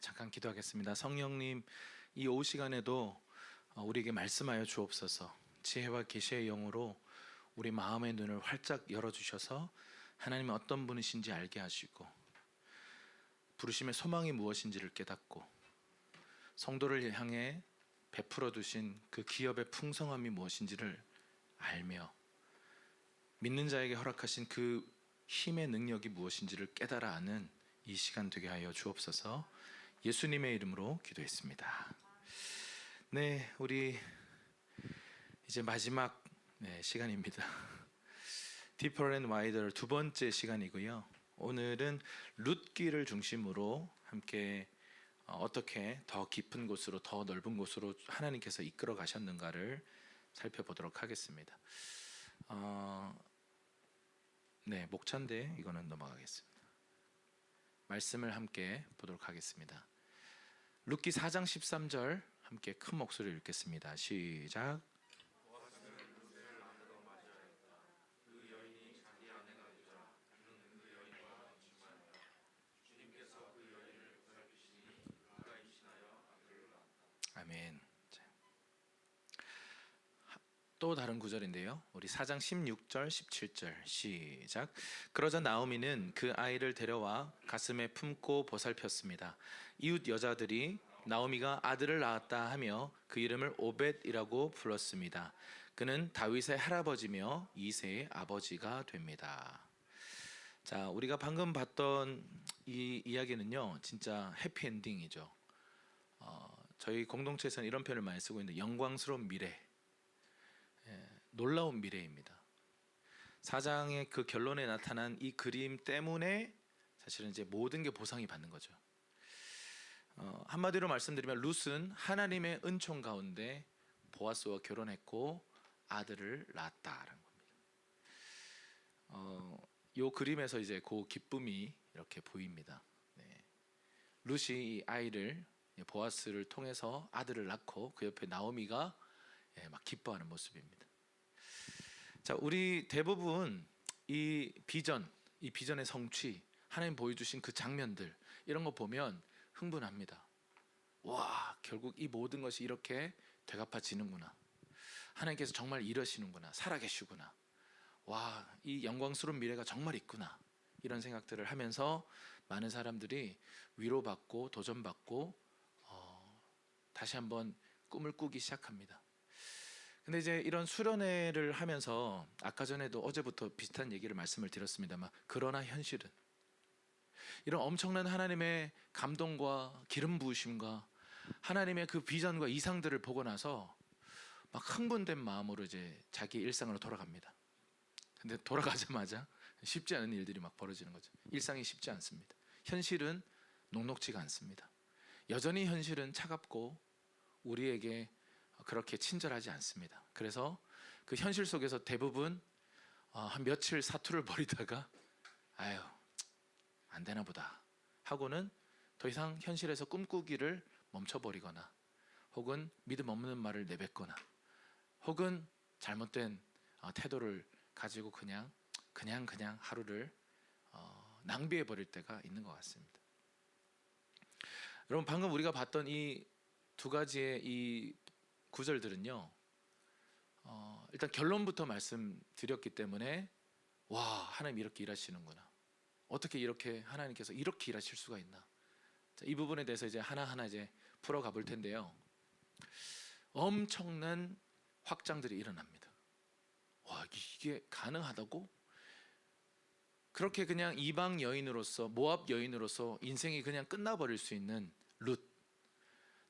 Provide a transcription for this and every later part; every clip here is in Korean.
잠깐 기도하겠습니다. 성령님, 이 오후 시간에도 우리에게 말씀하여 주옵소서. 지혜와 계시의 영으로 우리 마음의 눈을 활짝 열어주셔서 하나님이 어떤 분이신지 알게 하시고 부르심의 소망이 무엇인지를 깨닫고 성도를 향해 베풀어 두신 그 기업의 풍성함이 무엇인지를 알며 믿는 자에게 허락하신 그 힘의 능력이 무엇인지를 깨달아 아는 이 시간 되게 하여 주옵소서. 예수님의 이름으로 기도했습니다. 네, 우리 이제 마지막 시간입니다. Deeper and Wider 두 번째 시간이고요. 오늘은 룻기를 중심으로 함께 어떻게 더 깊은 곳으로, 더 넓은 곳으로 하나님께서 이끌어 가셨는가를 살펴보도록 하겠습니다. 목차인데 이거는 넘어가겠습니다. 말씀을 함께 보도록 하겠습니다. 룻기 4장 13절 함께 큰 목소리로 읽겠습니다. 시작. 아멘. 또 다른 구절인데요. 우리 4장 16절 17절 시작. 그러자 나오미는 그 아이를 데려와 가슴에 품고 보살폈습니다. 이웃 여자들이 나오미가 아들을 낳았다 하며 그 이름을 오벳이라고 불렀습니다. 그는 다윗의 할아버지며 이새의 아버지가 됩니다. 자, 우리가 방금 봤던 이 이야기는요, 진짜 해피엔딩이죠. 저희 공동체에서는 이런 표현을 많이 쓰고 있는데, 영광스러운 미래, 놀라운 미래입니다. 4장의 그 결론에 나타난 이 그림 때문에 사실은 이제 모든 게 보상이 받는 거죠. 한마디로 말씀드리면 룻은 하나님의 은총 가운데 보아스와 결혼했고 아들을 낳았다라는 겁니다. 이 그림에서 이제 그 기쁨이 이렇게 보입니다. 룻이 이 아이를, 보아스를 통해서 아들을 낳고 그 옆에 나오미가 막 기뻐하는 모습입니다. 자, 우리 대부분 이 비전의 성취, 하나님 보여주신 그 장면들, 이런 거 보면 흥분합니다. 와, 결국 이 모든 것이 이렇게 되갚아지는구나. 하나님께서 정말 이러시는구나. 살아계시구나. 와, 이 영광스러운 미래가 정말 있구나. 이런 생각들을 하면서 많은 사람들이 위로받고 도전받고 다시 한번 꿈을 꾸기 시작합니다. 근데 이제 이런 수련회를 하면서 아까 전에도 어제부터 비슷한 얘기를 말씀을 드렸습니다만, 그러나 현실은 이런 엄청난 하나님의 감동과 기름 부으심과 하나님의 그 비전과 이상들을 보고 나서 막 흥분된 마음으로 이제 자기 일상으로 돌아갑니다. 근데 돌아가자마자 쉽지 않은 일들이 막 벌어지는 거죠. 일상이 쉽지 않습니다. 현실은 녹록지가 않습니다. 여전히 현실은 차갑고 우리에게 그렇게 친절하지 않습니다. 그래서 그 현실 속에서 대부분 한 며칠 사투를 벌이다가 아유, 안 되나 보다 하고는 더 이상 현실에서 꿈꾸기를 멈춰버리거나, 혹은 믿음 없는 말을 내뱉거나, 혹은 잘못된 태도를 가지고 그냥 하루를 낭비해 버릴 때가 있는 것 같습니다. 여러분, 방금 우리가 봤던 이 두 가지의 이 구절들은요, 일단 결론부터 말씀드렸기 때문에 와, 하나님 이렇게 일하시는구나, 어떻게 이렇게 하나님께서 이렇게 일하실 수가 있나. 자, 이 부분에 대해서 이제 하나하나 이제 풀어가 볼 텐데요. 엄청난 확장들이 일어납니다. 와, 이게 가능하다고? 그렇게 그냥 이방 여인으로서, 모압 여인으로서 인생이 그냥 끝나버릴 수 있는 룻,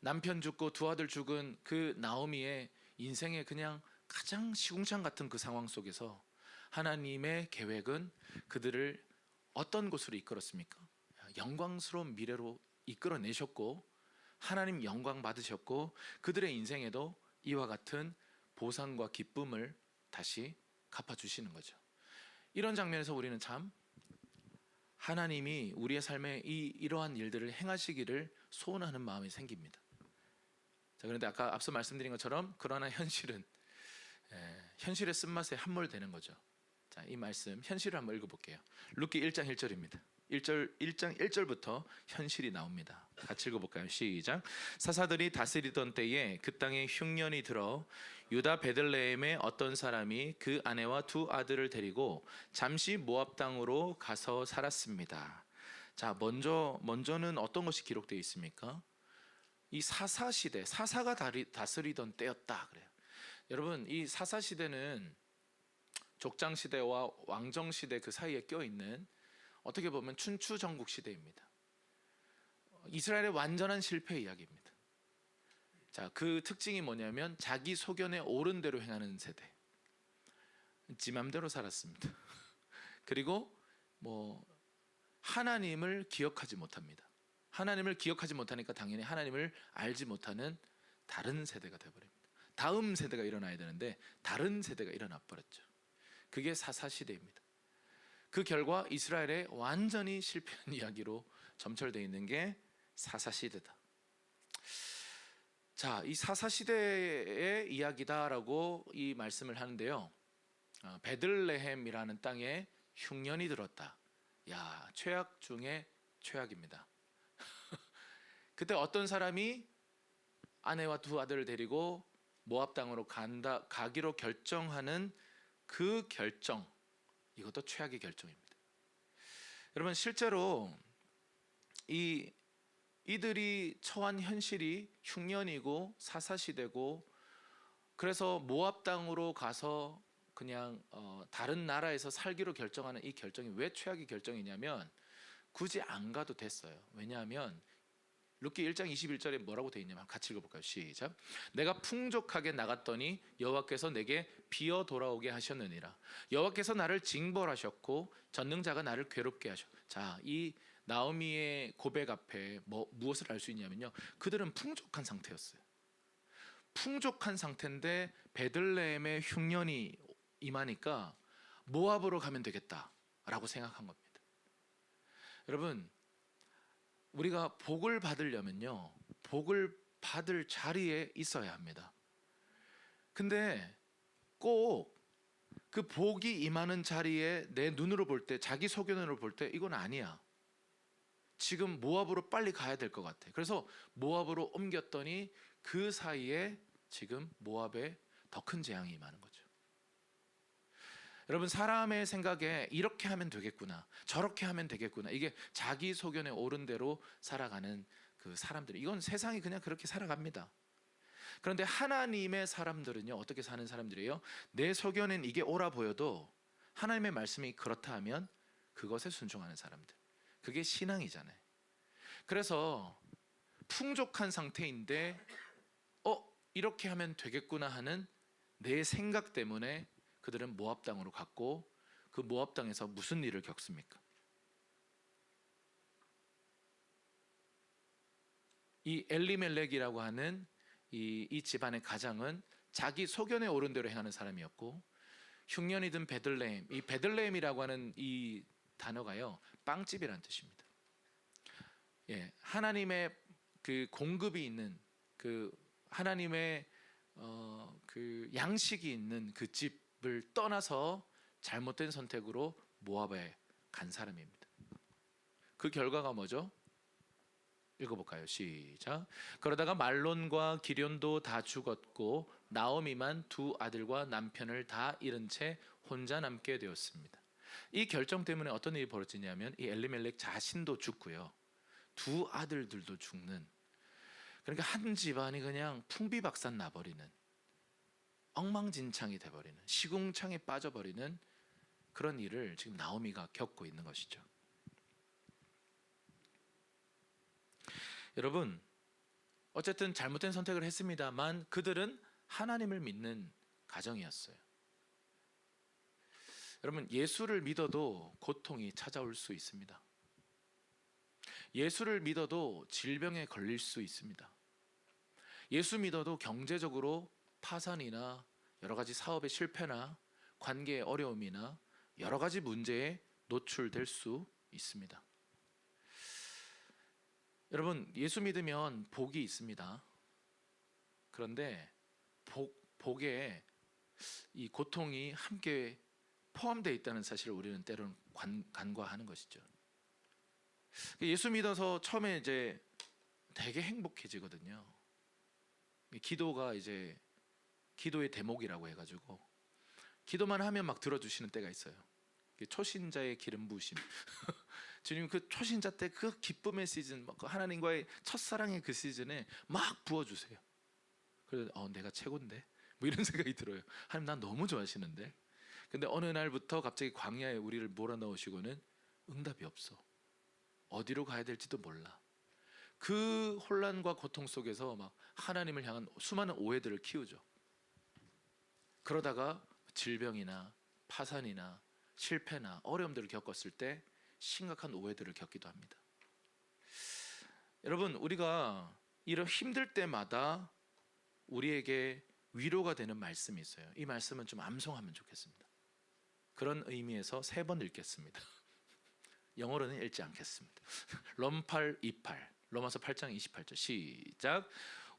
남편 죽고 두 아들 죽은 그 나오미의 인생의 그냥 가장 시궁창 같은 그 상황 속에서 하나님의 계획은 그들을 어떤 곳으로 이끌었습니까? 영광스러운 미래로 이끌어내셨고, 하나님 영광 받으셨고, 그들의 인생에도 이와 같은 보상과 기쁨을 다시 갚아주시는 거죠. 이런 장면에서 우리는 참 하나님이 우리의 삶에 이러한 일들을 행하시기를 소원하는 마음이 생깁니다. 자, 그런데 아까 앞서 말씀드린 것처럼 그러나 현실은 현실의 쓴맛에 함몰되는 거죠. 자, 이 말씀 현실을 한번 읽어볼게요. 룻기 1장 1절입니다. 1장 1절부터 현실이 나옵니다. 같이 읽어볼까요? 시작. 사사들이 다스리던 때에 그 땅에 흉년이 들어 유다 베들레헴의 어떤 사람이 그 아내와 두 아들을 데리고 잠시 모압 땅으로 가서 살았습니다. 자, 먼저는 어떤 것이 기록되어 있습니까? 이 사사 시대, 사사가 다스리던 때였다 그래요. 여러분, 이 사사 시대는 족장 시대와 왕정 시대 그 사이에 껴 있는 어떻게 보면 춘추 전국 시대입니다. 이스라엘의 완전한 실패 이야기입니다. 자, 그 특징이 뭐냐면 자기 소견에 옳은 대로 행하는 세대. 지 맘대로 살았습니다. 그리고 하나님을 기억하지 못합니다. 하나님을 기억하지 못하니까 당연히 하나님을 알지 못하는 다른 세대가 되어버립니다. 다음 세대가 일어나야 되는데 다른 세대가 일어나 버렸죠. 그게 사사시대입니다. 그 결과 이스라엘의 완전히 실패한 이야기로 점철되어 있는 게 사사시대다. 자, 이 사사시대의 이야기다라고 이 말씀을 하는데요. 베들레헴이라는 땅에 흉년이 들었다. 야, 최악 중에 최악입니다. 그때 어떤 사람이 아내와 두 아들을 데리고 모압 땅으로 가기로 결정하는 그 결정, 이것도 최악의 결정입니다. 여러분, 실제로 이들이 처한 현실이 흉년이고 사사시대고, 그래서 모압 땅으로 가서 그냥 다른 나라에서 살기로 결정하는 이 결정이 왜 최악의 결정이냐면 굳이 안 가도 됐어요. 왜냐하면 룻기 1장 21절에 뭐라고 되어 있냐면 같이 읽어볼까요? 시작. 내가 풍족하게 나갔더니 여호와께서 내게 비어 돌아오게 하셨느니라. 여호와께서 나를 징벌하셨고 전능자가 나를 괴롭게 하셨. 자, 이 나오미의 고백 앞에 무엇을 알 수 있냐면요, 그들은 풍족한 상태였어요. 풍족한 상태인데 베들레헴의 흉년이 임하니까 모압으로 가면 되겠다라고 생각한 겁니다. 여러분, 우리가 복을 받으려면요, 복을 받을 자리에 있어야 합니다. 근데 꼭 그 복이 임하는 자리에 내 눈으로 볼 때, 자기 소견으로 볼 때 이건 아니야. 지금 모압으로 빨리 가야 될 것 같아. 그래서 모압으로 옮겼더니 그 사이에 지금 모압에 더 큰 재앙이 임하는 거죠. 여러분, 사람의 생각에 이렇게 하면 되겠구나, 저렇게 하면 되겠구나, 이게 자기 소견에 옳은 대로 살아가는 그 사람들, 이건 세상이 그냥 그렇게 살아갑니다. 그런데 하나님의 사람들은요, 어떻게 사는 사람들이에요? 내 소견엔 이게 옳아 보여도 하나님의 말씀이 그렇다 하면 그것에 순종하는 사람들, 그게 신앙이잖아요. 그래서 풍족한 상태인데 이렇게 하면 되겠구나 하는 내 생각 때문에 그들은 모압 땅으로 갔고, 그 모압 땅에서 무슨 일을 겪습니까? 이 엘리멜렉이라고 하는 이 집안의 가장은 자기 소견에 옳은 대로 행하는 사람이었고, 흉년이 든 베들레헴, 이 베들레헴이라고 하는 이 단어가요, 빵집이라는 뜻입니다. 예, 하나님의 그 공급이 있는, 그 하나님의 그 양식이 있는 그 집을 떠나서 잘못된 선택으로 모압에 간 사람입니다. 그 결과가 뭐죠? 읽어볼까요? 시작. 그러다가 말론과 기련도 다 죽었고 나오미만 두 아들과 남편을 다 잃은 채 혼자 남게 되었습니다. 이 결정 때문에 어떤 일이 벌어지냐면 이 엘리멜렉 자신도 죽고요, 두 아들들도 죽는, 그러니까 한 집안이 그냥 풍비박산 나버리는, 엉망진창이 돼버리는, 시궁창에 빠져버리는 그런 일을 지금 나오미가 겪고 있는 것이죠. 여러분, 어쨌든 잘못된 선택을 했습니다만 그들은 하나님을 믿는 가정이었어요. 여러분, 예수를 믿어도 고통이 찾아올 수 있습니다. 예수를 믿어도 질병에 걸릴 수 있습니다. 예수 믿어도 경제적으로 파산이나 여러 가지 사업의 실패나 관계의 어려움이나 여러 가지 문제에 노출될 수 있습니다. 여러분, 예수 믿으면 복이 있습니다. 그런데 복에 이 고통이 함께 포함되어 있다는 사실을 우리는 때로는 간과하는 것이죠. 예수 믿어서 처음에 이제 되게 행복해지거든요. 기도가 이제 기도의 대목이라고 해가지고 기도만 하면 막 들어주시는 때가 있어요. 초신자의 기름 부으심. 주님 그 초신자 때 그 기쁨의 시즌, 하나님과의 첫사랑의 그 시즌에 막 부어주세요. 그래서 내가 최고인데 뭐 이런 생각이 들어요. 하나님 난 너무 좋아하시는데. 근데 어느 날부터 갑자기 광야에 우리를 몰아넣으시고는 응답이 없어. 어디로 가야 될지도 몰라. 그 혼란과 고통 속에서 막 하나님을 향한 수많은 오해들을 키우죠. 그러다가 질병이나 파산이나 실패나 어려움들을 겪었을 때 심각한 오해들을 겪기도 합니다. 여러분, 우리가 이런 힘들 때마다 우리에게 위로가 되는 말씀이 있어요. 이 말씀은 좀 암송하면 좋겠습니다. 그런 의미에서 3번 읽겠습니다. 영어로는 읽지 않겠습니다. 로마서 8장 28절 시작.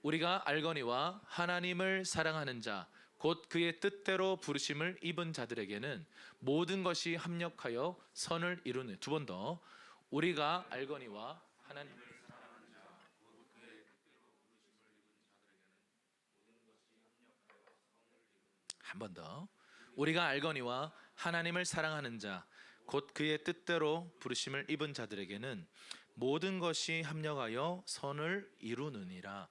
우리가 알거니와 하나님을 사랑하는 자 곧 그의 뜻대로 부르심을 입은 자들에게는 모든 것이 합력하여 선을 이루는. 2번 더. 우리가 알거니와 하나님을 사랑하는 자 곧 그의 뜻대로 부르심을 입은 자들에게는 모든 것이 합력하여 선을 이루는. 한 번 더. 우리가 알거니와 하나님을 사랑하는 자 곧 그의 뜻대로 부르심을 입은 자들에게는 모든 것이 합력하여 선을 이루느니라.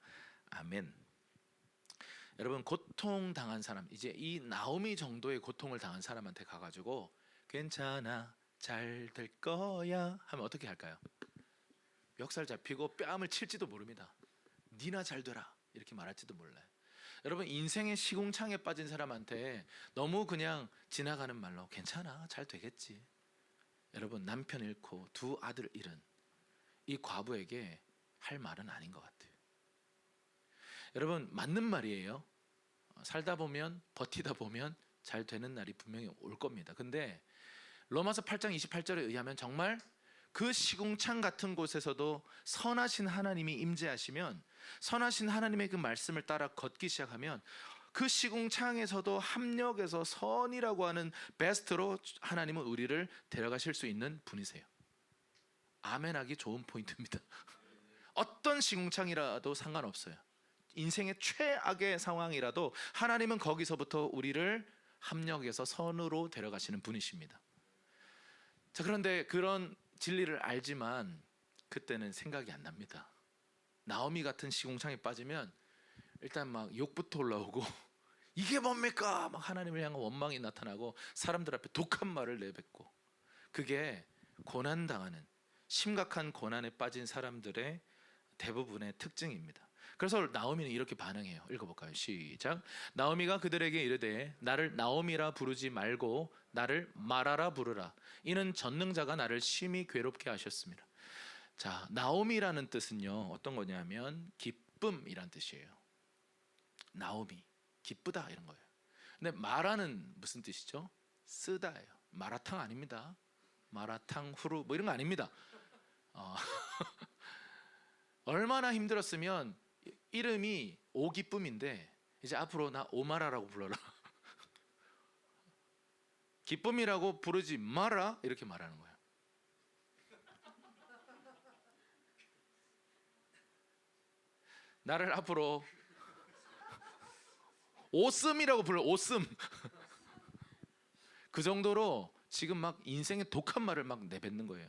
아멘. 여러분, 고통 당한 사람, 이제 이 나오미 정도의 고통을 당한 사람한테 가가지고 괜찮아 잘 될 거야 하면 어떻게 할까요? 멱살 잡히고 뺨을 칠지도 모릅니다. 니나 잘 되라 이렇게 말할지도 몰라요. 여러분, 인생의 시궁창에 빠진 사람한테 너무 그냥 지나가는 말로 괜찮아 잘 되겠지. 여러분, 남편 잃고 2 아들 잃은 이 과부에게 할 말은 아닌 것 같아요. 여러분, 맞는 말이에요. 살다 보면 버티다 보면 잘 되는 날이 분명히 올 겁니다. 근데 로마서 8장 28절에 의하면 정말 그 시궁창 같은 곳에서도 선하신 하나님이 임재하시면, 선하신 하나님의 그 말씀을 따라 걷기 시작하면 그 시궁창에서도 합력해서 선이라고 하는 베스트로 하나님은 우리를 데려가실 수 있는 분이세요. 아멘하기 좋은 포인트입니다. 어떤 시궁창이라도 상관없어요. 인생의 최악의 상황이라도 하나님은 거기서부터 우리를 합력해서 선으로 데려가시는 분이십니다. 자, 그런데 그런 진리를 알지만 그때는 생각이 안 납니다. 나오미 같은 시궁창에 빠지면 일단 막 욕부터 올라오고 이게 뭡니까? 막 하나님을 향한 원망이 나타나고 사람들 앞에 독한 말을 내뱉고, 그게 고난당하는 심각한 고난에 빠진 사람들의 대부분의 특징입니다. 그래서 나오미는 이렇게 반응해요. 읽어볼까요? 시작. 나오미가 그들에게 이르되 나를 나오미라 부르지 말고 나를 마라라 부르라. 이는 전능자가 나를 심히 괴롭게 하셨습니다. 자, 나오미라는 뜻은요 어떤 거냐면 기쁨이란 뜻이에요. 나오미, 기쁘다 이런 거예요. 근데 마라는 무슨 뜻이죠? 쓰다예요. 마라탕 아닙니다. 마라탕 후루 뭐 이런 거 아닙니다. 얼마나 힘들었으면 이름이 오기쁨인데 이제 앞으로 나 오마라라고 불러라. 기쁨이라고 부르지 마라 이렇게 말하는 거예요. 나를 앞으로 오슴이라고 불러. 오슴. 그 정도로 지금 막 인생의 독한 말을 막 내뱉는 거예요.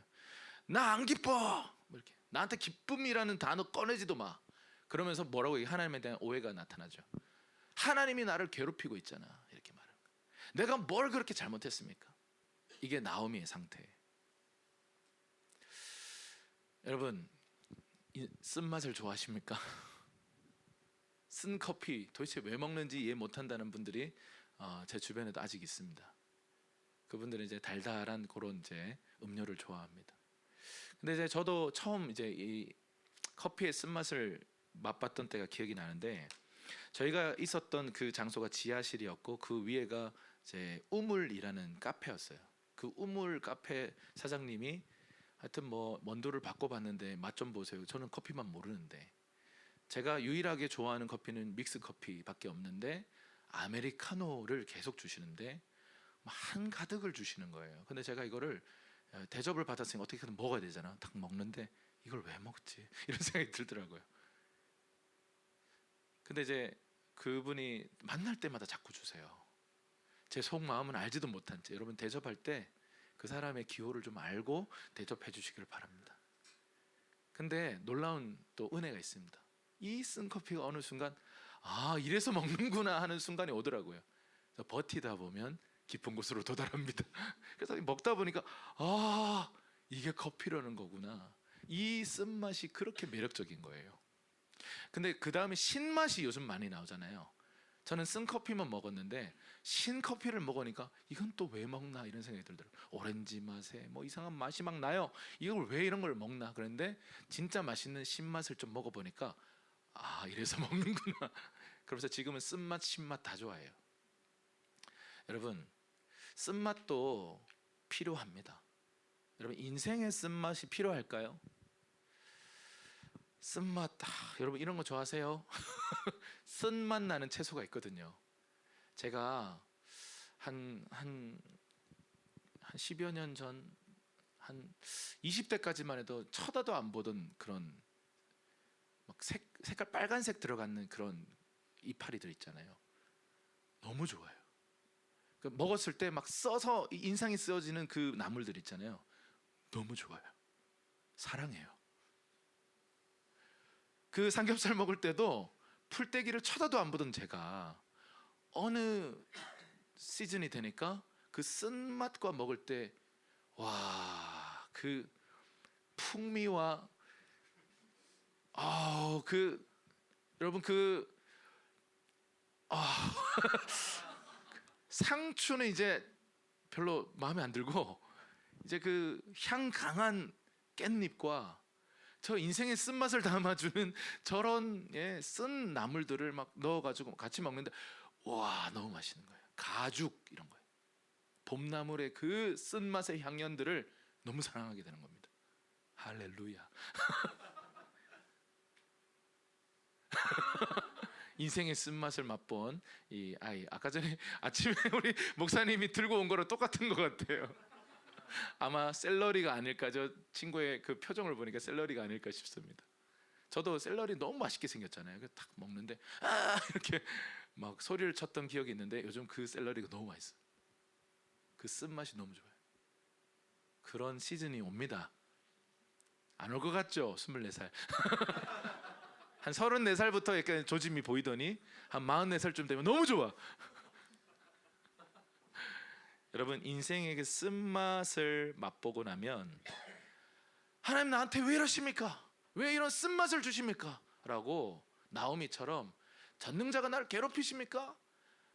나 안 기뻐 이렇게. 나한테 기쁨이라는 단어 꺼내지도 마. 그러면서 뭐라고 얘기해? 하나님에 대한 오해가 나타나죠. 하나님이 나를 괴롭히고 있잖아 이렇게 말하는 거예요. 내가 뭘 그렇게 잘못했습니까? 이게 나오미의 상태예요. 여러분, 쓴맛을 좋아하십니까? 쓴 커피 도대체 왜 먹는지 이해 못한다는 분들이 제 주변에도 아직 있습니다. 그분들은 이제 달달한 그런 이제 음료를 좋아합니다. 근데 이제 저도 처음 이제 이 커피의 쓴맛을 맛봤던 때가 기억이 나는데, 저희가 있었던 그 장소가 지하실이었고 그 위에가 이제 우물이라는 카페였어요. 그 우물 카페 사장님이 하여튼 뭐 원두를 바꿔봤는데 맛 좀 보세요. 저는 커피만 모르는데 제가 유일하게 좋아하는 커피는 믹스 커피밖에 없는데 아메리카노를 계속 주시는데 한 가득을 주시는 거예요. 근데 제가 이거를 대접을 받았으니 어떻게든 먹어야 되잖아. 딱 먹는데 이걸 왜 먹지? 이런 생각이 들더라고요. 근데 이제 그분이 만날 때마다 자꾸 주세요. 제 속마음은 알지도 못한 채. 여러분, 대접할 때 그 사람의 기호를 좀 알고 대접해 주시길 바랍니다. 근데 놀라운 또 은혜가 있습니다. 이 쓴 커피가 어느 순간 이래서 먹는구나 하는 순간이 오더라고요. 그래서 버티다 보면 깊은 곳으로 도달합니다. 그래서 먹다 보니까 이게 커피라는 거구나. 이 쓴맛이 그렇게 매력적인 거예요. 근데 그 다음에 신맛이 요즘 많이 나오잖아요. 저는 쓴 커피만 먹었는데 신 커피를 먹으니까 이건 또 왜 먹나 이런 생각이 들더라고요. 오렌지 맛에 뭐 이상한 맛이 막 나요. 이걸 왜 이런 걸 먹나. 그런데 진짜 맛있는 신맛을 좀 먹어보니까 이래서 먹는구나. 그래서 지금은 쓴맛 신맛 다 좋아해요. 여러분, 쓴맛도 필요합니다. 여러분, 인생의 쓴맛이 필요할까요? 쓴맛, 여러분 이런 거 좋아하세요? 쓴맛 나는 채소가 있거든요. 제가 한 10여 년 전, 한 20대까지만 해도 쳐다도 안 보던 그런 막 색깔 빨간색 들어가는 그런 이파리들 있잖아요. 너무 좋아요. 먹었을 때 막 써서 인상이 쓰여지는 그 나물들 있잖아요. 너무 좋아요. 사랑해요. 그 삼겹살 먹을 때도 풀떼기를 쳐다도 안 보던 제가 어느 시즌이 되니까 그 쓴맛과 먹을 때 그 풍미와 여러분 상추는 이제 별로 마음에 안 들고 이제 그 향 강한 깻잎과 저 인생의 쓴맛을 담아주는 저런 쓴 나물들을 막 넣어가지고 같이 먹는데 너무 맛있는 거예요. 가죽 이런 거예요. 봄나물의 그 쓴맛의 향연들을 너무 사랑하게 되는 겁니다. 할렐루야. 인생의 쓴맛을 맛본 이 아이, 아까 전에 아침에 우리 목사님이 들고 온 거랑 똑같은 것 같아요. 아마 샐러리가 아닐까. 저 친구의 그 표정을 보니까 샐러리가 아닐까 싶습니다. 저도 샐러리 너무 맛있게 생겼잖아요. 딱 먹는데 이렇게 막 소리를 쳤던 기억이 있는데 요즘 그 샐러리가 너무 맛있어요. 그 쓴맛이 너무 좋아요. 그런 시즌이 옵니다. 안 올 것 같죠? 24살. 한 34살부터 약간 조짐이 보이더니 한 44살쯤 되면 너무 좋아. 여러분, 인생의 그 쓴맛을 맛보고 나면 하나님 나한테 왜 이러십니까? 왜 이런 쓴맛을 주십니까? 라고 나오미처럼 전능자가 나를 괴롭히십니까?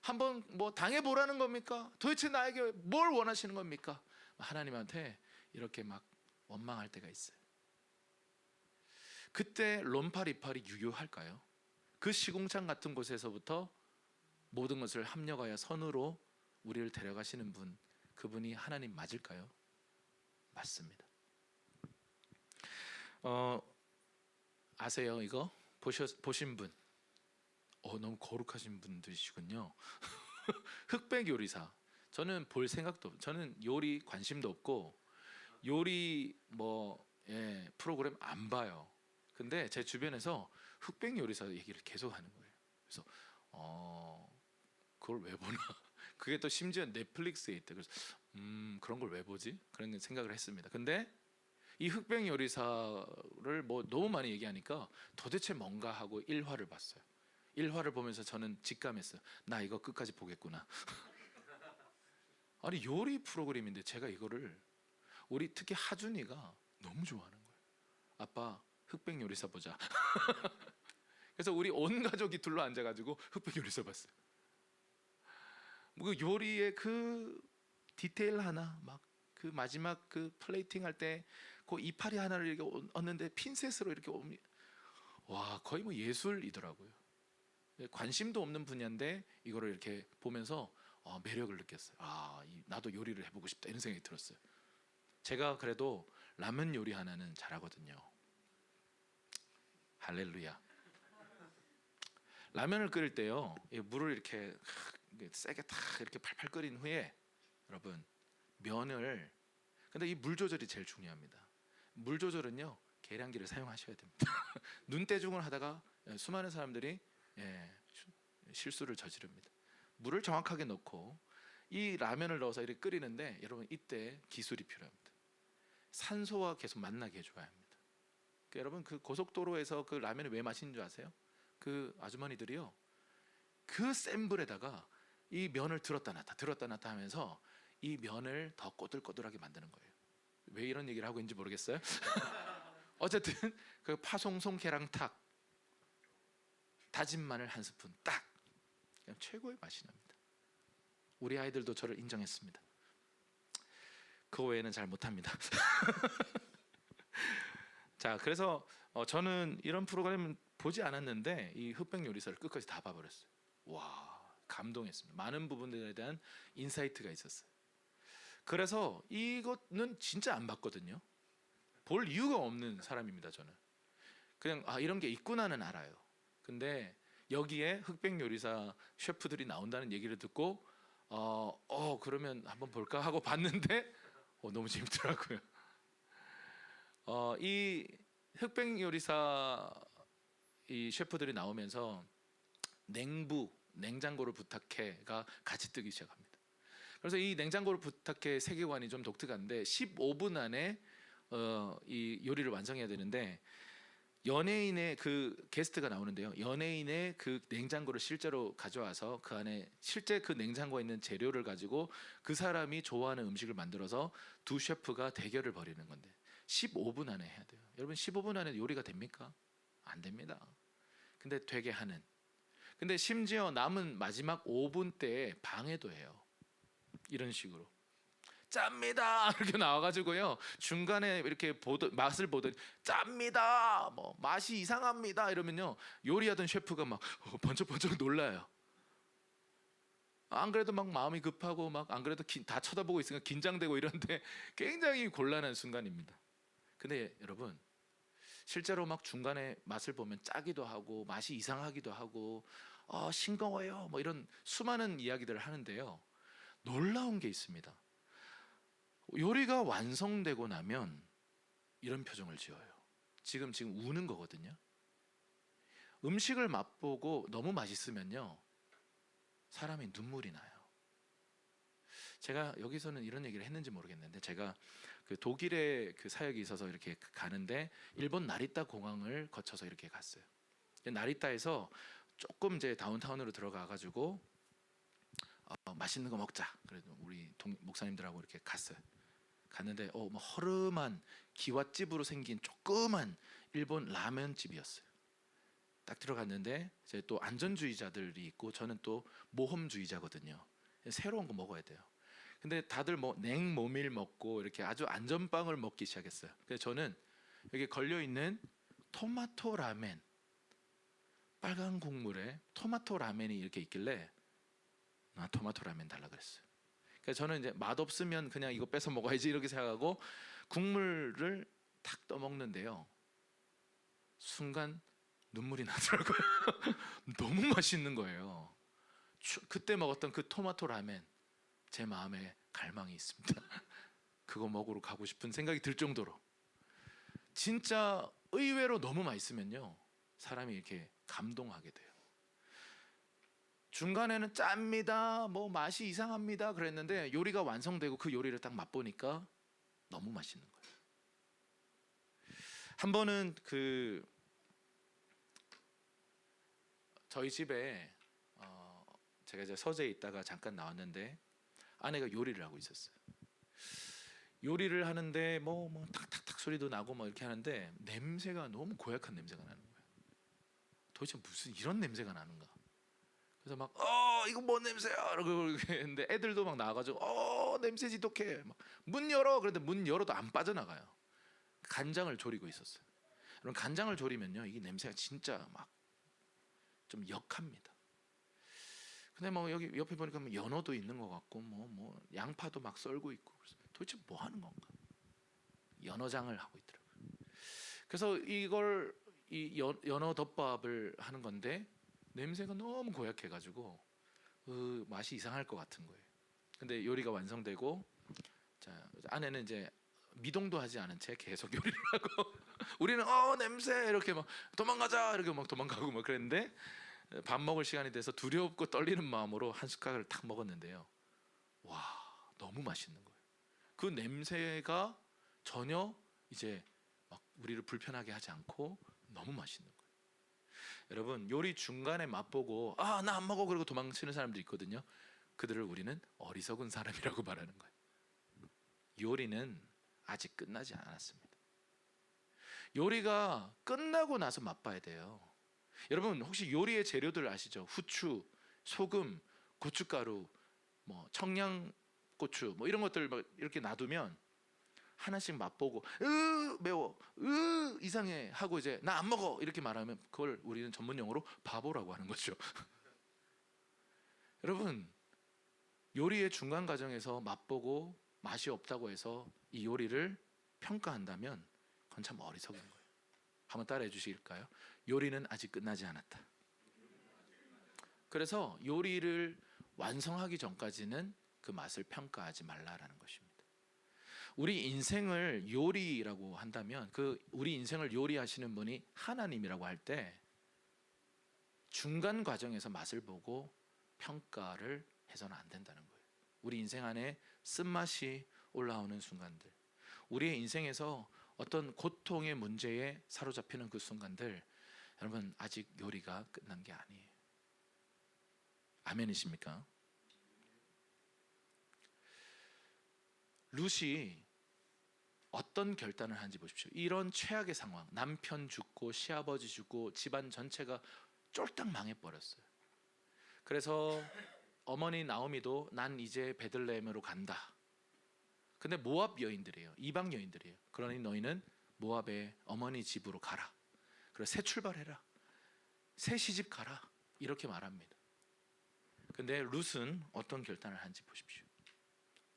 한번 뭐 당해보라는 겁니까? 도대체 나에게 뭘 원하시는 겁니까? 하나님한테 이렇게 막 원망할 때가 있어요. 그때 론팔이팔이 유효할까요? 그 시궁창 같은 곳에서부터 모든 것을 합력하여 선으로 우리를 데려가시는 분, 그분이 하나님 맞을까요? 맞습니다. 아세요 이거? 보신 분? 너무 거룩하신 분들이시군요. 흑백 요리사. 저는 볼 생각도 저는 요리 관심도 없고 요리 프로그램 안 봐요. 근데 제 주변에서 흑백 요리사 얘기를 계속 하는 거예요. 그래서 그걸 왜 보나? 그게 또 심지어 넷플릭스에 있대. 그래서 그런 걸 왜 보지? 그런 생각을 했습니다. 근데 이 흑백 요리사를 뭐 너무 많이 얘기하니까 도대체 뭔가 하고 1화를 봤어요. 1화를 보면서 저는 직감했어요. 나 이거 끝까지 보겠구나. 아니 요리 프로그램인데 제가 이거를 우리 특히 하준이가 너무 좋아하는 거예요. 아빠 흑백 요리사 보자. 그래서 우리 온 가족이 둘러 앉아가지고 흑백 요리사 봤어요. 그 요리의 그 디테일 하나, 막 그 마지막 그 플레이팅 할 때 그 이파리 하나를 이렇게 얻는데 핀셋으로 이렇게 거의 뭐 예술이더라고요. 관심도 없는 분야인데 이거를 이렇게 보면서 매력을 느꼈어요. 나도 요리를 해보고 싶다 이런 생각이 들었어요. 제가 그래도 라면 요리 하나는 잘하거든요. 할렐루야. 라면을 끓일 때요, 물을 이렇게 세게 탁 이렇게 팔팔 끓인 후에 여러분 면을 근데 이 물 조절이 제일 중요합니다. 물 조절은요, 계량기를 사용하셔야 됩니다. 눈대중을 하다가 수많은 사람들이 실수를 저지릅니다. 물을 정확하게 넣고 이 라면을 넣어서 이렇게 끓이는데, 여러분 이때 기술이 필요합니다. 산소와 계속 만나게 해줘야 합니다. 그러니까 여러분, 그 고속도로에서 그 라면이 왜 맛있는 줄 아세요? 그 아주머니들이요, 그 센 불에다가 이 면을 들었다 놨다 하면서 이 면을 더 꼬들꼬들하게 만드는 거예요. 왜 이런 얘기를 하고 있는지 모르겠어요. 어쨌든 그 파송송 계량탁, 다진 마늘 한 스푼 딱, 그냥 최고의 맛이 납니다. 우리 아이들도 저를 인정했습니다. 그 외에는 잘 못합니다. 자, 그래서 저는 이런 프로그램 보지 않았는데 이 흑백 요리사를 끝까지 다 봐버렸어요. 와, 감동했습니다. 많은 부분들에 대한 인사이트가 있었어요. 그래서 이거는 진짜 안 봤거든요. 볼 이유가 없는 사람입니다. 저는 그냥 이런 게 있구나는 알아요. 근데 여기에 흑백 요리사 셰프들이 나온다는 얘기를 듣고 그러면 한번 볼까 하고 봤는데 너무 재밌더라고요. 이 흑백 요리사 이 셰프들이 나오면서 냉장고를 부탁해가 같이 뜨기 시작합니다. 그래서 이 냉장고를 부탁해 세계관이 좀 독특한데 15분 안에 이 요리를 완성해야 되는데, 연예인의 그 게스트가 나오는데요, 연예인의 그 냉장고를 실제로 가져와서 그 안에 실제 그 냉장고에 있는 재료를 가지고 그 사람이 좋아하는 음식을 만들어서 두 셰프가 대결을 벌이는 건데 15분 안에 해야 돼요. 여러분, 15분 안에 요리가 됩니까? 안 됩니다. 근데 되게 하는. 근데 심지어 남은 마지막 5분 때에 방해도 해요. 이런 식으로 짭니다 이렇게 나와가지고요, 중간에 이렇게 맛을 보더니 짭니다, 뭐 맛이 이상합니다 이러면요, 요리하던 셰프가 막 번쩍번쩍 놀라요. 안 그래도 막 마음이 급하고 막 안 그래도 다 쳐다보고 있으니까 긴장되고 이런데 굉장히 곤란한 순간입니다. 근데 여러분, 실제로 막 중간에 맛을 보면 짜기도 하고 맛이 이상하기도 하고 싱거워요 뭐 이런 수많은 이야기들을 하는데요, 놀라운 게 있습니다. 요리가 완성되고 나면 이런 표정을 지어요. 지금 우는 거거든요. 음식을 맛보고 너무 맛있으면요, 사람이 눈물이 나요. 제가 여기서는 이런 얘기를 했는지 모르겠는데, 제가 그 독일에 그 사역이 있어서 이렇게 가는데 일본 나리타 공항을 거쳐서 이렇게 갔어요. 나리타에서 조금 이제 다운타운으로 들어가 가지고 맛있는 거 먹자. 그래도 우리 목사님들하고 이렇게 갔어요. 갔는데 뭐 허름한 기와집으로 생긴 조그만 일본 라면집이었어요. 딱 들어갔는데 이제 또 안전주의자들이 있고 저는 또 모험주의자거든요. 새로운 거 먹어야 돼요. 근데 다들 뭐 냉모밀 먹고 이렇게 아주 안전빵을 먹기 시작했어요. 그래서 저는 여기 걸려 있는 토마토 라멘, 빨간 국물에 토마토 라멘이 이렇게 있길래 나 토마토 라멘 달라 그랬어요. 그래서 저는 이제 맛없으면 그냥 이거 뺏어 먹어야지 이렇게 생각하고 국물을 탁 떠먹는데요, 순간 눈물이 나더라고요. 너무 맛있는 거예요. 그때 먹었던 그 토마토 라멘, 제 마음에 갈망이 있습니다. 그거 먹으러 가고 싶은 생각이 들 정도로. 진짜 의외로 너무 맛있으면요, 사람이 이렇게 감동하게 돼요. 중간에는 짭니다, 뭐 맛이 이상합니다 그랬는데 요리가 완성되고 그 요리를 딱 맛보니까 너무 맛있는 거예요. 한 번은 저희 집에 제가 이제 서재에 있다가 잠깐 나왔는데 아내가 요리를 하고 있었어요. 요리를 하는데 뭐 탁탁탁 소리도 나고 뭐 이렇게 하는데 냄새가 너무 고약한 냄새가 나는 거예요. 도대체 무슨 이런 냄새가 나는가? 그래서 막 이거 뭔 냄새야? 이러고 했는데 애들도 막 나와가지고 냄새 지독해. 막 문 열어. 그런데 문 열어도 안 빠져나가요. 간장을 졸이고 있었어요. 그럼 간장을 졸이면요, 이게 냄새가 진짜 막 좀 역합니다. 근데 뭐 여기 옆에 보니까 뭐 연어도 있는 것 같고 뭐 양파도 막 썰고 있고, 그래서 도대체 뭐 하는 건가? 연어장을 하고 있더라고요. 그래서 이걸 연어 덮밥을 하는 건데 냄새가 너무 고약해가지고 맛이 이상할 것 같은 거예요. 근데 요리가 완성되고, 자, 아내는 이제 미동도 하지 않은 채 계속 요리를 하고 우리는 냄새 이렇게 막 도망가자 이렇게 막 도망가고 막 그랬는데 밥 먹을 시간이 돼서 두렵고 떨리는 마음으로 한 숟가락을 탁 먹었는데요. 와, 너무 맛있는 거예요. 그 냄새가 전혀 이제 막 우리를 불편하게 하지 않고 너무 맛있는 거예요. 여러분, 요리 중간에 맛보고 나 안 먹어 그러고 도망치는 사람들이 있거든요. 그들을 우리는 어리석은 사람이라고 말하는 거예요. 요리는 아직 끝나지 않았습니다. 요리가 끝나고 나서 맛봐야 돼요. 여러분, 혹시 요리의 재료들 아시죠? 후추, 소금, 고춧가루, 뭐 청양고추 뭐 이런 것들 막 이렇게 놔두면 하나씩 맛보고 매워, 이상해 하고 이제 나 안 먹어 이렇게 말하면 그걸 우리는 전문 용어로 바보라고 하는 거죠. 여러분, 요리의 중간 과정에서 맛보고 맛이 없다고 해서 이 요리를 평가한다면 그건 참 어리석은 거예요. 한번 따라해 주실까요? 요리는 아직 끝나지 않았다. 그래서 요리를 완성하기 전까지는 그 맛을 평가하지 말라라는 것입니다. 우리 인생을 요리라고 한다면 그 우리 인생을 요리하시는 분이 하나님이라고 할 때 중간 과정에서 맛을 보고 평가를 해서는 안 된다는 거예요. 우리 인생 안에 쓴맛이 올라오는 순간들, 우리의 인생에서 어떤 고통의 문제에 사로잡히는 그 순간들, 여러분 아직 요리가 끝난 게 아니에요. 아멘이십니까? 룻이 어떤 결단을 하는지 보십시오. 이런 최악의 상황, 남편 죽고 시아버지 죽고 집안 전체가 쫄딱 망해버렸어요. 그래서 어머니 나오미도 난 이제 베들레헴으로 간다. 근데 모압 여인들이에요. 이방 여인들이에요. 그러니 너희는 모압의 어머니 집으로 가라. 그래서 새 출발해라. 새 시집 가라. 이렇게 말합니다. 근데 룻은 어떤 결단을 하는지 보십시오.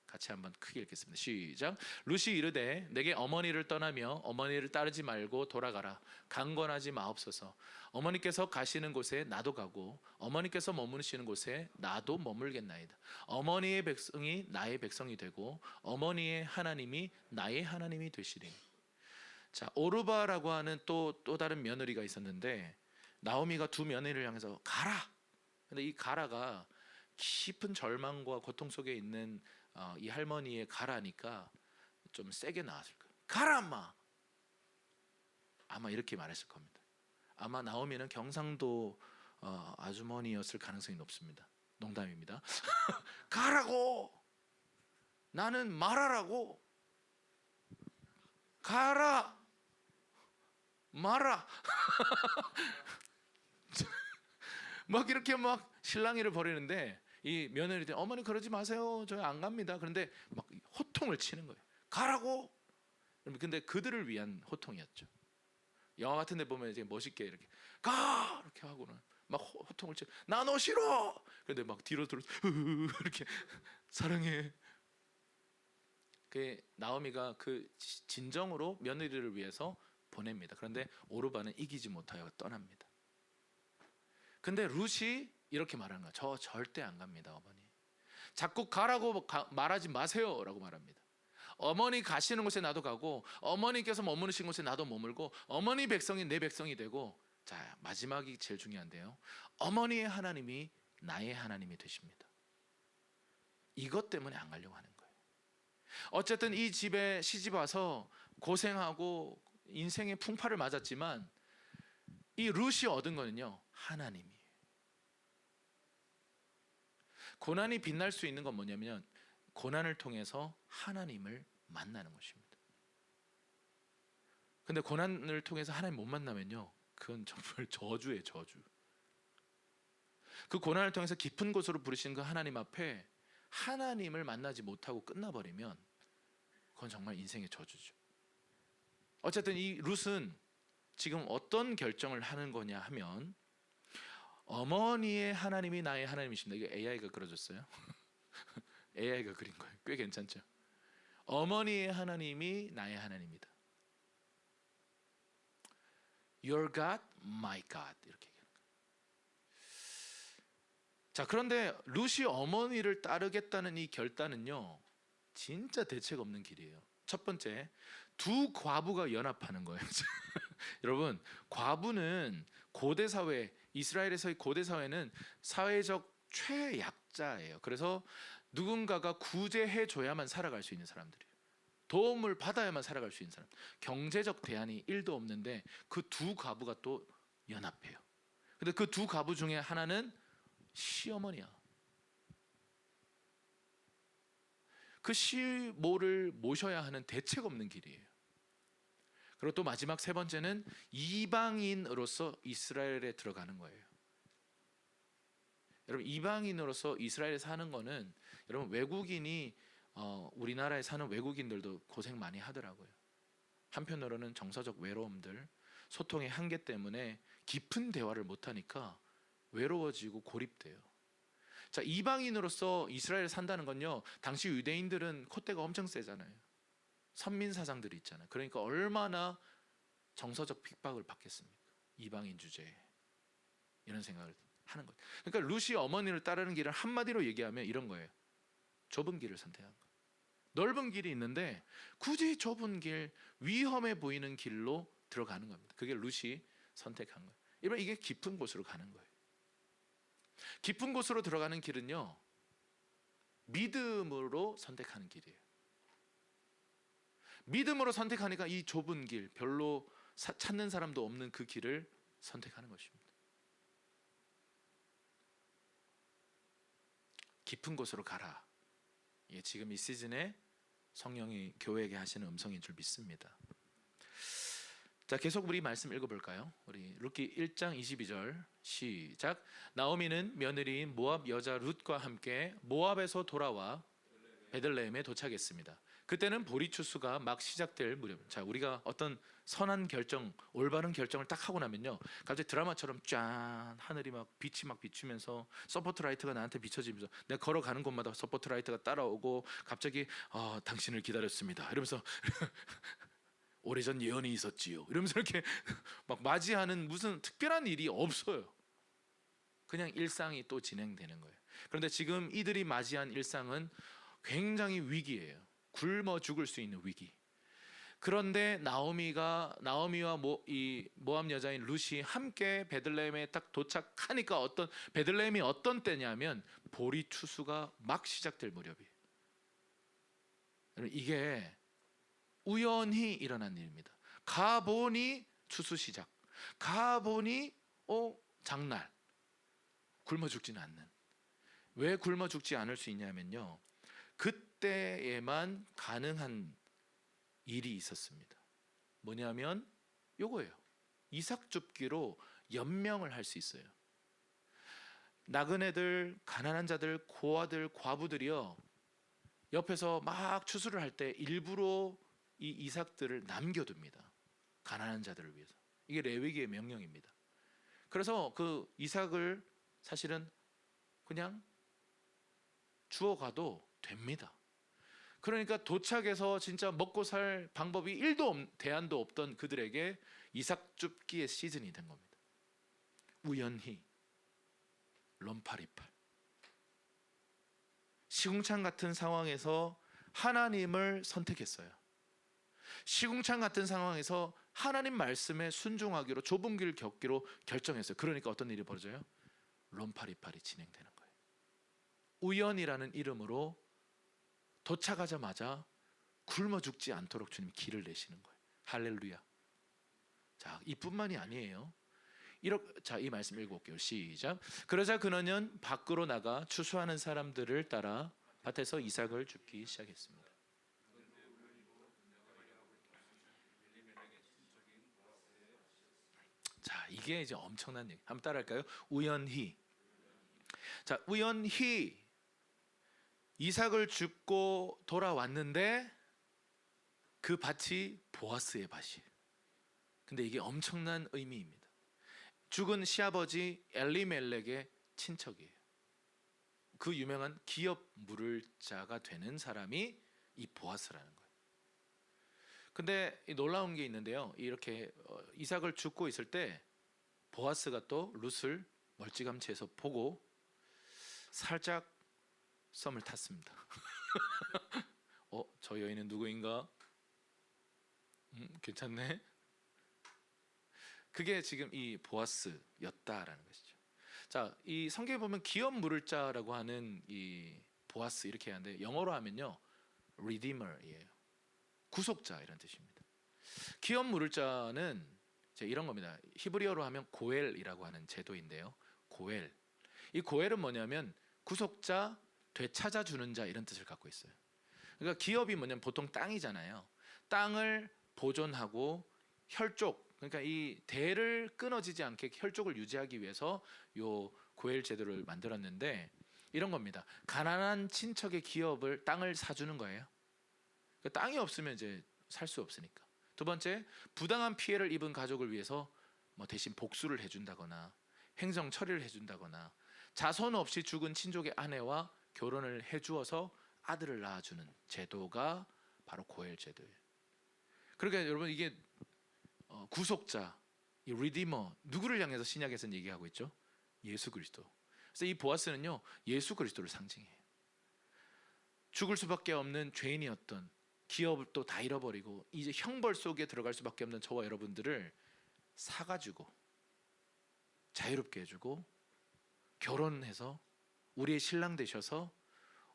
같이 한번 크게 읽겠습니다. 시작. 룻이 이르되 내게 어머니를 떠나며 어머니를 따르지 말고 돌아가라. 강권하지 마옵소서. 어머니께서 가시는 곳에 나도 가고 어머니께서 머무르시는 곳에 나도 머물겠나이다. 어머니의 백성이 나의 백성이 되고 어머니의 하나님이 나의 하나님이 되시리니. 자, 오르바라고 하는 또 다른 며느리가 있었는데 나오미가 두 며느리를 향해서 가라. 근데 이 가라가 깊은 절망과 고통 속에 있는 이 할머니의 가라니까 좀 세게 나왔을 거예요. 가라 엄마. 아마 이렇게 말했을 겁니다. 아마 나오미는 경상도 아주머니였을 가능성이 높습니다. 농담입니다. 가라고. 나는 말하라고. 가라. 말아. 막 이렇게 막 실랑이를 벌이는데 이 며느리들 어머니 그러지 마세요. 저희 안 갑니다. 그런데 막 호통을 치는 거예요. 가라고. 근데 그들을 위한 호통이었죠. 영화 같은 데 보면 이제 멋있게 이렇게 가 이렇게 하고는 막 호통을 쳐. 나 너 싫어. 근데 막 뒤로 이렇게 사랑해. 그 나오미가 그 진정으로 며느리를 위해서 보냅니다. 그런데 오르바는 이기지 못하여 떠납니다. 근데 룻이 이렇게 말하는 거야. 저 절대 안 갑니다, 어머니. 자꾸 가라고 말하지 마세요 라고 말합니다. 어머니 가시는 곳에 나도 가고 어머니께서 머무르신 곳에 나도 머물고 어머니 백성이 내 백성이 되고, 자 마지막이 제일 중요한데요, 어머니의 하나님이 나의 하나님이 되십니다. 이것 때문에 안 가려고 하는 거예요. 어쨌든 이 집에 시집 와서 고생하고 인생의 풍파를 맞았지만 이 룻이 얻은 거는요, 하나님이에요. 고난이 빛날 수 있는 건 뭐냐면 고난을 통해서 하나님을 만나는 것입니다. 근데 고난을 통해서 하나님 못 만나면요, 그건 정말 저주예요, 저주. 그 고난을 통해서 깊은 곳으로 부르신 그 하나님 앞에 하나님을 만나지 못하고 끝나버리면 그건 정말 인생의 저주죠. 어쨌든 이 룻은 지금 어떤 결정을 하는 거냐 하면, 어머니의 하나님이 나의 하나님이십니다. 이거 AI가 그려줬어요. AI가 그린 거예요. 꽤 괜찮죠? 어머니의 하나님이 나의 하나님이다. Your God, my God 이렇게 얘기하는 거예요. 자, 그런데 룻이 어머니를 따르겠다는 이 결단은요, 진짜 대책 없는 길이에요. 첫 번째, 두 과부가 연합하는 거예요. 여러분, 과부는 고대 사회, 이스라엘에서의 고대 사회는 사회적 최약자예요. 그래서 누군가가 구제해 줘야만 살아갈 수 있는 사람들이에요. 도움을 받아야만 살아갈 수 있는 사람. 경제적 대안이 1도 없는데 그 두 과부가 또 연합해요. 근데 그 두 과부 중에 하나는 시어머니야. 그 시모를 모셔야 하는 대책 없는 길이에요. 그리고 또 마지막 세 번째는 이방인으로서 이스라엘에 들어가는 거예요. 여러분, 이방인으로서 이스라엘에 사는 거는 여러분 외국인이 우리나라에 사는 외국인들도 고생 많이 하더라고요. 한편으로는 정서적 외로움들, 소통의 한계 때문에 깊은 대화를 못 하니까 외로워지고 고립돼요. 자, 이방인으로서 이스라엘에 산다는 건요, 당시 유대인들은 콧대가 엄청 세잖아요. 선민 사상들이 있잖아요. 그러니까 얼마나 정서적 핍박을 받겠습니까? 이방인 주제에 이런 생각을 하는 거예요. 그러니까 루시 어머니를 따르는 길을 한마디로 얘기하면 이런 거예요. 좁은 길을 선택한 거예요. 넓은 길이 있는데 굳이 좁은 길, 위험해 보이는 길로 들어가는 겁니다. 그게 루시 선택한 거예요. 여러분, 이게 깊은 곳으로 가는 거예요. 깊은 곳으로 들어가는 길은요, 믿음으로 선택하는 길이에요. 믿음으로 선택하니까 이 좁은 길, 별로 찾는 사람도 없는 그 길을 선택하는 것입니다. 깊은 곳으로 가라. 예, 지금 이 시즌에 성령이 교회에게 하시는 음성인 줄 믿습니다. 자, 계속 우리 말씀 읽어볼까요? 우리 룻기 1장 22절 시작. 나오미는 며느리인 모압 여자 룻과 함께 모압에서 돌아와 베들레헴에 도착했습니다. 그때는 보리 추수가 막 시작될 무렵. 자, 우리가 어떤 선한 결정, 올바른 결정을 딱 하고 나면요, 갑자기 드라마처럼 짠, 하늘이 막 빛이 막 비추면서 서포트 라이트가 나한테 비춰지면서 내가 걸어가는 곳마다 서포트 라이트가 따라오고 갑자기 당신을 기다렸습니다 이러면서 오래전 예언이 있었지요 이러면서 이렇게 막 맞이하는 무슨 특별한 일이 없어요. 그냥 일상이 또 진행되는 거예요. 그런데 지금 이들이 맞이한 일상은 굉장히 위기예요. 굶어 죽을 수 있는 위기. 그런데 나오미와 이 모압 여자인 룻이 함께 베들레헴에 딱 도착하니까 베들레헴이 어떤 때냐면 보리 추수가 막 시작될 무렵이에요. 이게 우연히 일어난 일입니다. 가보니 추수 시작. 가보니 장날. 굶어 죽지는 않는. 왜 굶어 죽지 않을 수 있냐면요, 그때에만 가능한 일이 있었습니다. 뭐냐면 요거예요. 이삭 줍기로 연명을 할 수 있어요. 나그네들, 가난한 자들, 고아들, 과부들이요, 옆에서 막 추수를 할 때 일부러 이 이삭들을 남겨둡니다. 가난한 자들을 위해서. 이게 레위기의 명령입니다. 그래서 그 이삭을 사실은 그냥 주워가도 됩니다. 그러니까 도착해서 진짜 먹고 살 방법이 1도 대안도 없던 그들에게 이삭 줍기의 시즌이 된 겁니다. 우연히 롬파리팔. 시궁창 같은 상황에서 하나님을 선택했어요. 시궁창 같은 상황에서 하나님 말씀에 순종하기로, 좁은 길 걷기로 결정했어요. 그러니까 어떤 일이 벌어져요? 롬파리팔이 진행되는 거예요. 우연이라는 이름으로 도착하자마자 굶어 죽지 않도록 주님이 길을 내시는 거예요. 할렐루야. 자, 이뿐만이 아니에요. 자, 이 말씀 읽어볼게요. 시작. 그러자 그는 밖으로 나가 추수하는 사람들을 따라 밭에서 이삭을 줍기 시작했습니다. 자, 이게 이제 엄청난 얘기. 한번 따라할까요? 우연히. 자, 우연히 이삭을 줍고 돌아왔는데 그 밭이 보아스의 밭이에요. 근데 이게 엄청난 의미입니다. 죽은 시아버지 엘리멜렉의 친척이에요. 그 유명한 기업 물을 자가 되는 사람이 이 보아스라는 거예요. 근데 놀라운 게 있는데요, 이렇게 이삭을 줍고 있을 때 보아스가 또 룻을 멀찌감치해서 보고 살짝 썸을 탔습니다. 저 여인은 누구인가? 괜찮네. 그게 지금 이 보아스였다라는 것이죠. 자, 이 성경에 보면 기업 물을 자라고 하는 이 보아스 이렇게 하는데 영어로 하면요 redeemer이에요. 구속자 이런 뜻입니다. 기업 물을 자는 이제 이런 겁니다. 히브리어로 하면 고엘이라고 하는 제도인데요. 고엘. 이 고엘은 뭐냐면 구속자, 되찾아주는 자 이런 뜻을 갖고 있어요. 그러니까 기업이 뭐냐면 보통 땅이잖아요. 땅을 보존하고 혈족, 그러니까 이 대를 끊어지지 않게 혈족을 유지하기 위해서 요 고엘 제도를 만들었는데 이런 겁니다. 가난한 친척의 기업을 땅을 사주는 거예요. 그러니까 땅이 없으면 이제 살 수 없으니까. 두 번째, 부당한 피해를 입은 가족을 위해서 뭐 대신 복수를 해준다거나 행정 처리를 해준다거나 자손 없이 죽은 친족의 아내와 결혼을 해주어서 아들을 낳아주는 제도가 바로 고엘 제도예요. 그러니까 여러분 이게 구속자, 이 리디머 누구를 향해서 신약에서는 얘기하고 있죠? 예수 그리스도. 그래서 이 보아스는요 예수 그리스도를 상징해요. 죽을 수밖에 없는 죄인이었던 기업을 또 다 잃어버리고 이제 형벌 속에 들어갈 수밖에 없는 저와 여러분들을 사가지고 자유롭게 해주고 결혼해서 우리의 신랑 되셔서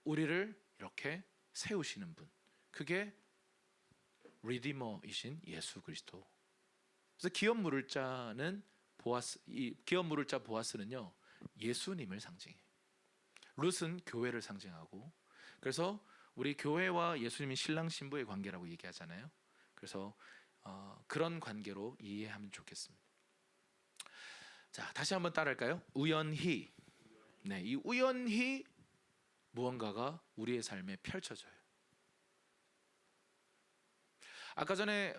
우리를 이렇게 세우시는 분, 그게 리디머이신 예수 그리스도. 그래서 기업 물을 자는 보아스, 이 기업 물을 자 보아스는요 예수님을 상징해요. 룻은 교회를 상징하고, 그래서 우리 교회와 예수님이 신랑 신부의 관계라고 얘기하잖아요. 그래서 그런 관계로 이해하면 좋겠습니다. 자, 다시 한번 따라할까요? 우연히. 네, 이 우연히 무언가가 우리의 삶에 펼쳐져요. 아까 전에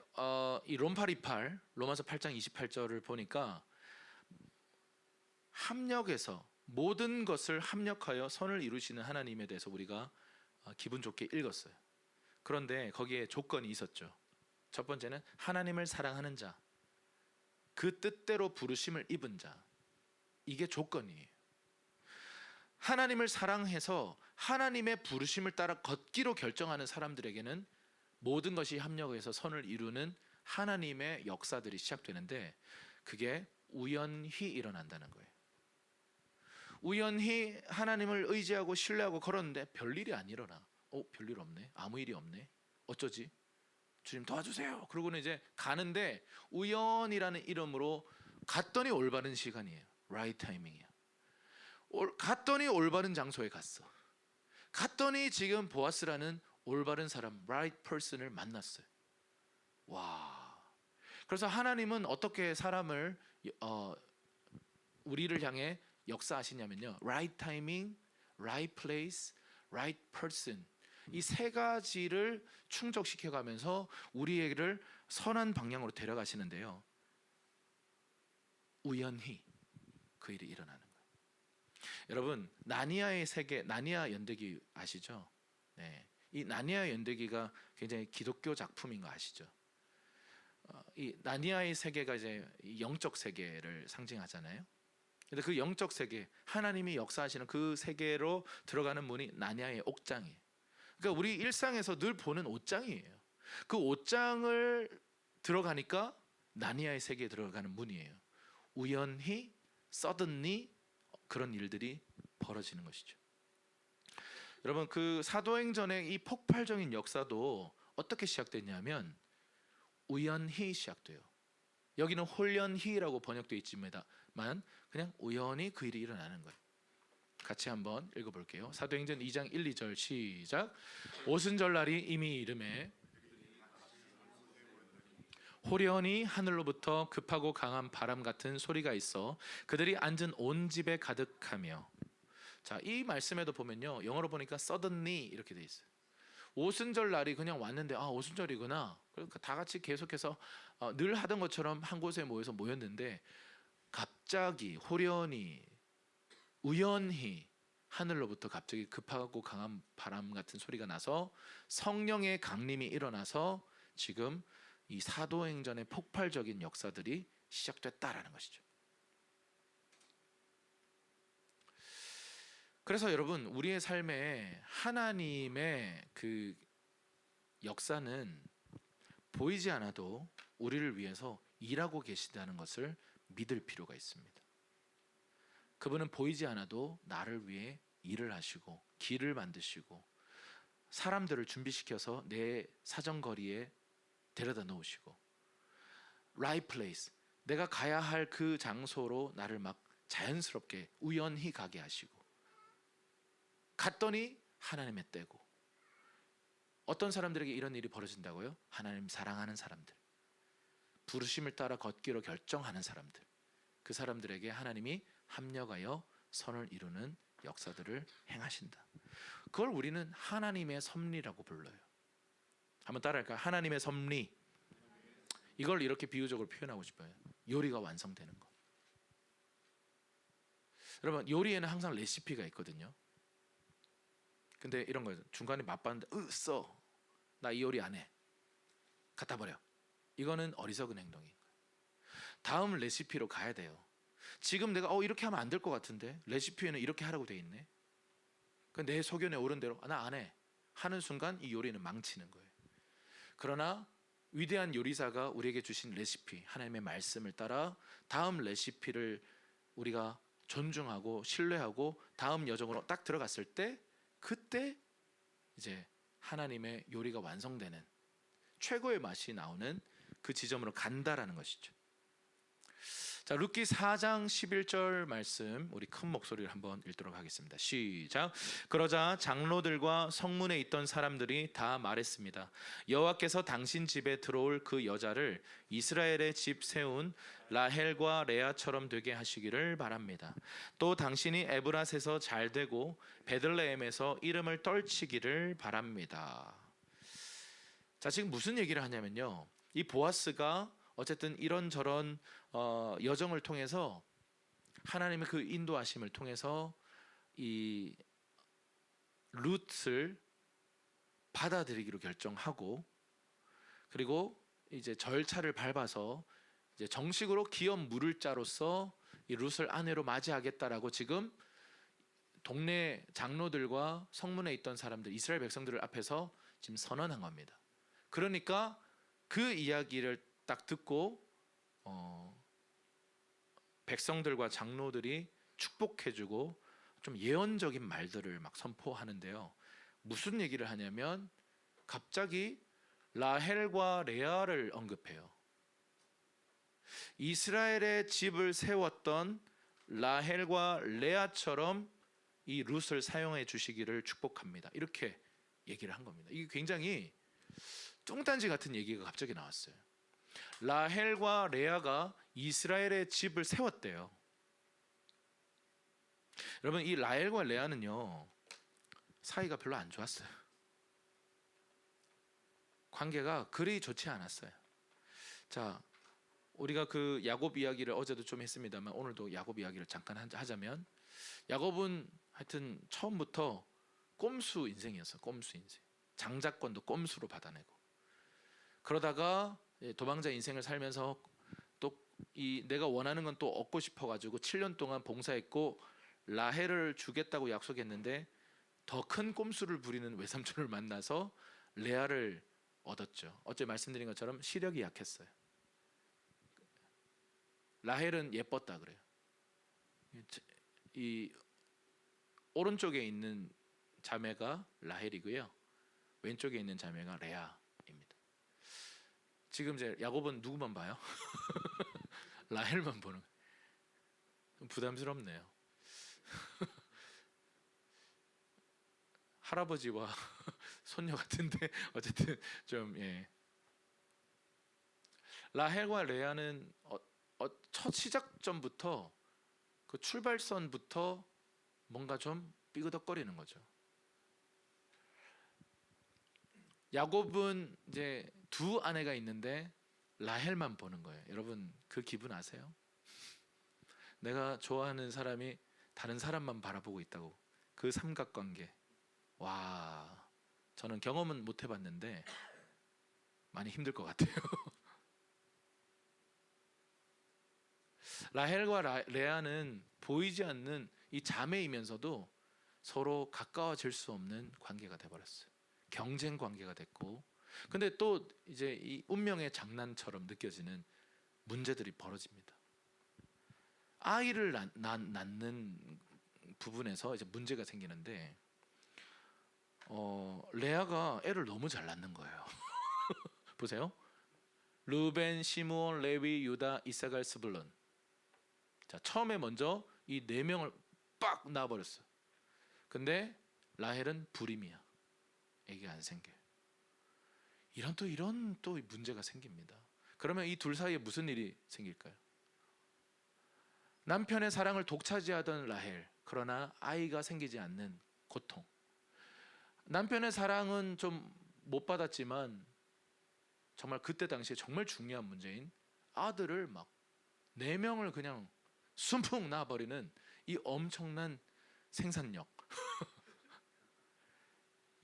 이 롬파 28 로마서 8장 28절을 보니까 합력해서 모든 것을 합력하여 선을 이루시는 하나님에 대해서 우리가 기분 좋게 읽었어요. 그런데 거기에 조건이 있었죠. 첫 번째는 하나님을 사랑하는 자, 그 뜻대로 부르심을 입은 자, 이게 조건이에요. 하나님을 사랑해서 하나님의 부르심을 따라 걷기로 결정하는 사람들에게는 모든 것이 합력해서 선을 이루는 하나님의 역사들이 시작되는데 그게 우연히 일어난다는 거예요. 우연히 하나님을 의지하고 신뢰하고 걸었는데 별일이 안 일어나. 별일 없네. 아무 일이 없네. 어쩌지? 주님 도와주세요. 그러고는 이제 가는데 우연이라는 이름으로 갔더니 올바른 시간이에요. right 타이밍이야. 갔더니 올바른 장소에 갔어. 갔더니 지금 보아스라는 올바른 사람, right person을 만났어요. 와. 그래서 하나님은 어떻게 사람을 우리를 향해 역사하시냐면요. right timing, right place, right person. 이 세 가지를 충족시켜 가면서 우리를 선한 방향으로 데려가시는데요. 우연히 그 일이 일어나는 거예요. 여러분, 나니아의 세계, 나니아 연대기 아시죠? 네. 이 나니아 연대기가 굉장히 기독교 작품인 거 아시죠? 이 나니아의 세계가 이제 영적 세계를 상징하잖아요. 근데 그 영적 세계, 하나님이 역사하시는 그 세계로 들어가는 문이 나니아의 옥장이에요. 그러니까 우리 일상에서 늘 보는 옷장이에요. 그 옷장을 들어가니까 나니아의 세계에 들어가는 문이에요. 우연히, suddenly 그런 일들이 벌어지는 것이죠. 여러분, 그 사도행전의 이 폭발적인 역사도 어떻게 시작됐냐면 우연히 시작돼요. 여기는 홀연히라고 번역되어 있지만 그냥 우연히 그 일이 일어나는 거예요. 같이 한번 읽어볼게요. 사도행전 2장 1, 2절 시작. 오순절날이 이미 이름에 호련히 하늘로부터 급하고 강한 바람 같은 소리가 있어 그들이 앉은 온 집에 가득하며. 자, 이 말씀에도 보면요, 영어로 보니까 suddenly 이렇게 돼 있어요. 오순절 날이 그냥 왔는데 오순절이구나. 그러니까 다 같이 계속해서 늘 하던 것처럼 한 곳에 모여서 모였는데 갑자기 호련히 우연히 하늘로부터 갑자기 급하고 강한 바람 같은 소리가 나서 성령의 강림이 일어나서 지금 이 사도행전의 폭발적인 역사들이 시작됐다라는 것이죠. 그래서 여러분, 우리의 삶에 하나님의 그 역사는 보이지 않아도 우리를 위해서 일하고 계시다는 것을 믿을 필요가 있습니다. 그분은 보이지 않아도 나를 위해 일을 하시고 길을 만드시고 사람들을 준비시켜서 내 사정거리에 데려다 놓으시고 right place, 내가 가야 할 그 장소로 나를 막 자연스럽게 우연히 가게 하시고, 갔더니 하나님의 때고. 어떤 사람들에게 이런 일이 벌어진다고요? 하나님 사랑하는 사람들, 부르심을 따라 걷기로 결정하는 사람들, 그 사람들에게 하나님이 합력하여 선을 이루는 역사들을 행하신다. 그걸 우리는 하나님의 섭리라고 불러요. 한번 따라할까요? 하나님의 섭리. 이걸 이렇게 비유적으로 표현하고 싶어요. 요리가 완성되는 것. 여러분, 요리에는 항상 레시피가 있거든요. 근데 이런 거예요. 중간에 맛봤는데 나 이 요리 안 해, 갖다 버려. 이거는 어리석은 행동이에요. 다음 레시피로 가야 돼요. 지금 내가 이렇게 하면 안 될 것 같은데 레시피에는 이렇게 하라고 돼 있네. 내 소견에 옳은 대로 나 안 해 하는 순간 이 요리는 망치는 거예요. 그러나 위대한 요리사가 우리에게 주신 레시피, 하나님의 말씀을 따라 다음 레시피를 우리가 존중하고 신뢰하고 다음 여정으로 딱 들어갔을 때, 그때 이제 하나님의 요리가 완성되는, 최고의 맛이 나오는 그 지점으로 간다라는 것이죠. 자, 룻기 4장 11절 말씀 우리 큰 목소리를 한번 읽도록 하겠습니다. 시작. 그러자 장로들과 성문에 있던 사람들이 다 말했습니다. 여호와께서 당신 집에 들어올 그 여자를 이스라엘의 집 세운 라헬과 레아처럼 되게 하시기를 바랍니다. 또 당신이 에브랏에서 잘 되고 베들레헴에서 이름을 떨치기를 바랍니다. 자, 지금 무슨 얘기를 하냐면요, 이 보아스가 어쨌든 이런저런 여정을 통해서 하나님의 그 인도하심을 통해서 이 룻을 받아들이기로 결정하고, 그리고 이제 절차를 밟아서 이제 정식으로 기업 물을 자로서 이 룻을 아내로 맞이하겠다라고 지금 동네 장로들과 성문에 있던 사람들, 이스라엘 백성들을 앞에서 지금 선언한 겁니다. 그러니까 그 이야기를 딱 듣고 백성들과 장로들이 축복해주고 좀 예언적인 말들을 막 선포하는데요. 무슨 얘기를 하냐면 갑자기 라헬과 레아를 언급해요. 이스라엘의 집을 세웠던 라헬과 레아처럼 이 룻을 사용해 주시기를 축복합니다. 이렇게 얘기를 한 겁니다. 이게 굉장히 뚱딴지 같은 얘기가 갑자기 나왔어요. 라헬과 레아가 이스라엘의 집을 세웠대요. 여러분, 이 라헬과 레아는요, 사이가 별로 안 좋았어요. 관계가 그리 좋지 않았어요. 자, 우리가 그 야곱 이야기를 어제도 좀 했습니다만 오늘도 야곱 이야기를 잠깐 하자면, 야곱은 하여튼 처음부터 꼼수 인생이었어요. 꼼수 인생. 장자권도 꼼수로 받아내고, 그러다가 도망자 인생을 살면서 또 이 내가 원하는 건 또 얻고 싶어가지고 7년 동안 봉사했고 라헬을 주겠다고 약속했는데 더 큰 꼼수를 부리는 외삼촌을 만나서 레아를 얻었죠. 어제 말씀드린 것처럼 시력이 약했어요. 라헬은 예뻤다 그래요. 이 오른쪽에 있는 자매가 라헬이고요, 왼쪽에 있는 자매가 레아입니다. 지금 이제 야곱은 누구만 봐요? 라헬만 보는 거예요. 좀 부담스럽네요. 할아버지와 손녀 같은데 어쨌든 좀 라헬과 레아는 첫 시작점부터 그 출발선부터 뭔가 좀 삐그덕거리는 거죠. 야곱은 이제 두 아내가 있는데 라헬만 보는 거예요. 여러분, 그 기분 아세요? 내가 좋아하는 사람이 다른 사람만 바라보고 있다고. 그 삼각관계. 와, 저는 경험은 못 해봤는데 많이 힘들 것 같아요. 라헬과 레아는 보이지 않는 이 자매이면서도 서로 가까워질 수 없는 관계가 돼버렸어요. 경쟁 관계가 됐고, 근데 또 이제 이 운명의 장난처럼 느껴지는 문제들이 벌어집니다. 아이를 낳는 부분에서 이제 문제가 생기는데 레아가 애를 너무 잘 낳는 거예요. 보세요. 르벤, 시므온, 레위, 유다, 이사갈, 스불론. 자, 처음에 먼저 이 네 명을 빡 낳아버렸어. 근데 라헬은 불임이야. 애기가 안 생겨요. 이런 또 문제가 생깁니다. 그러면 이 둘 사이에 무슨 일이 생길까요? 남편의 사랑을 독차지하던 라헬, 그러나 아이가 생기지 않는 고통. 남편의 사랑은 좀 못 받았지만 정말 그때 당시에 정말 중요한 문제인 아들을 막 4명을 그냥 순풍 낳아버리는 이 엄청난 생산력.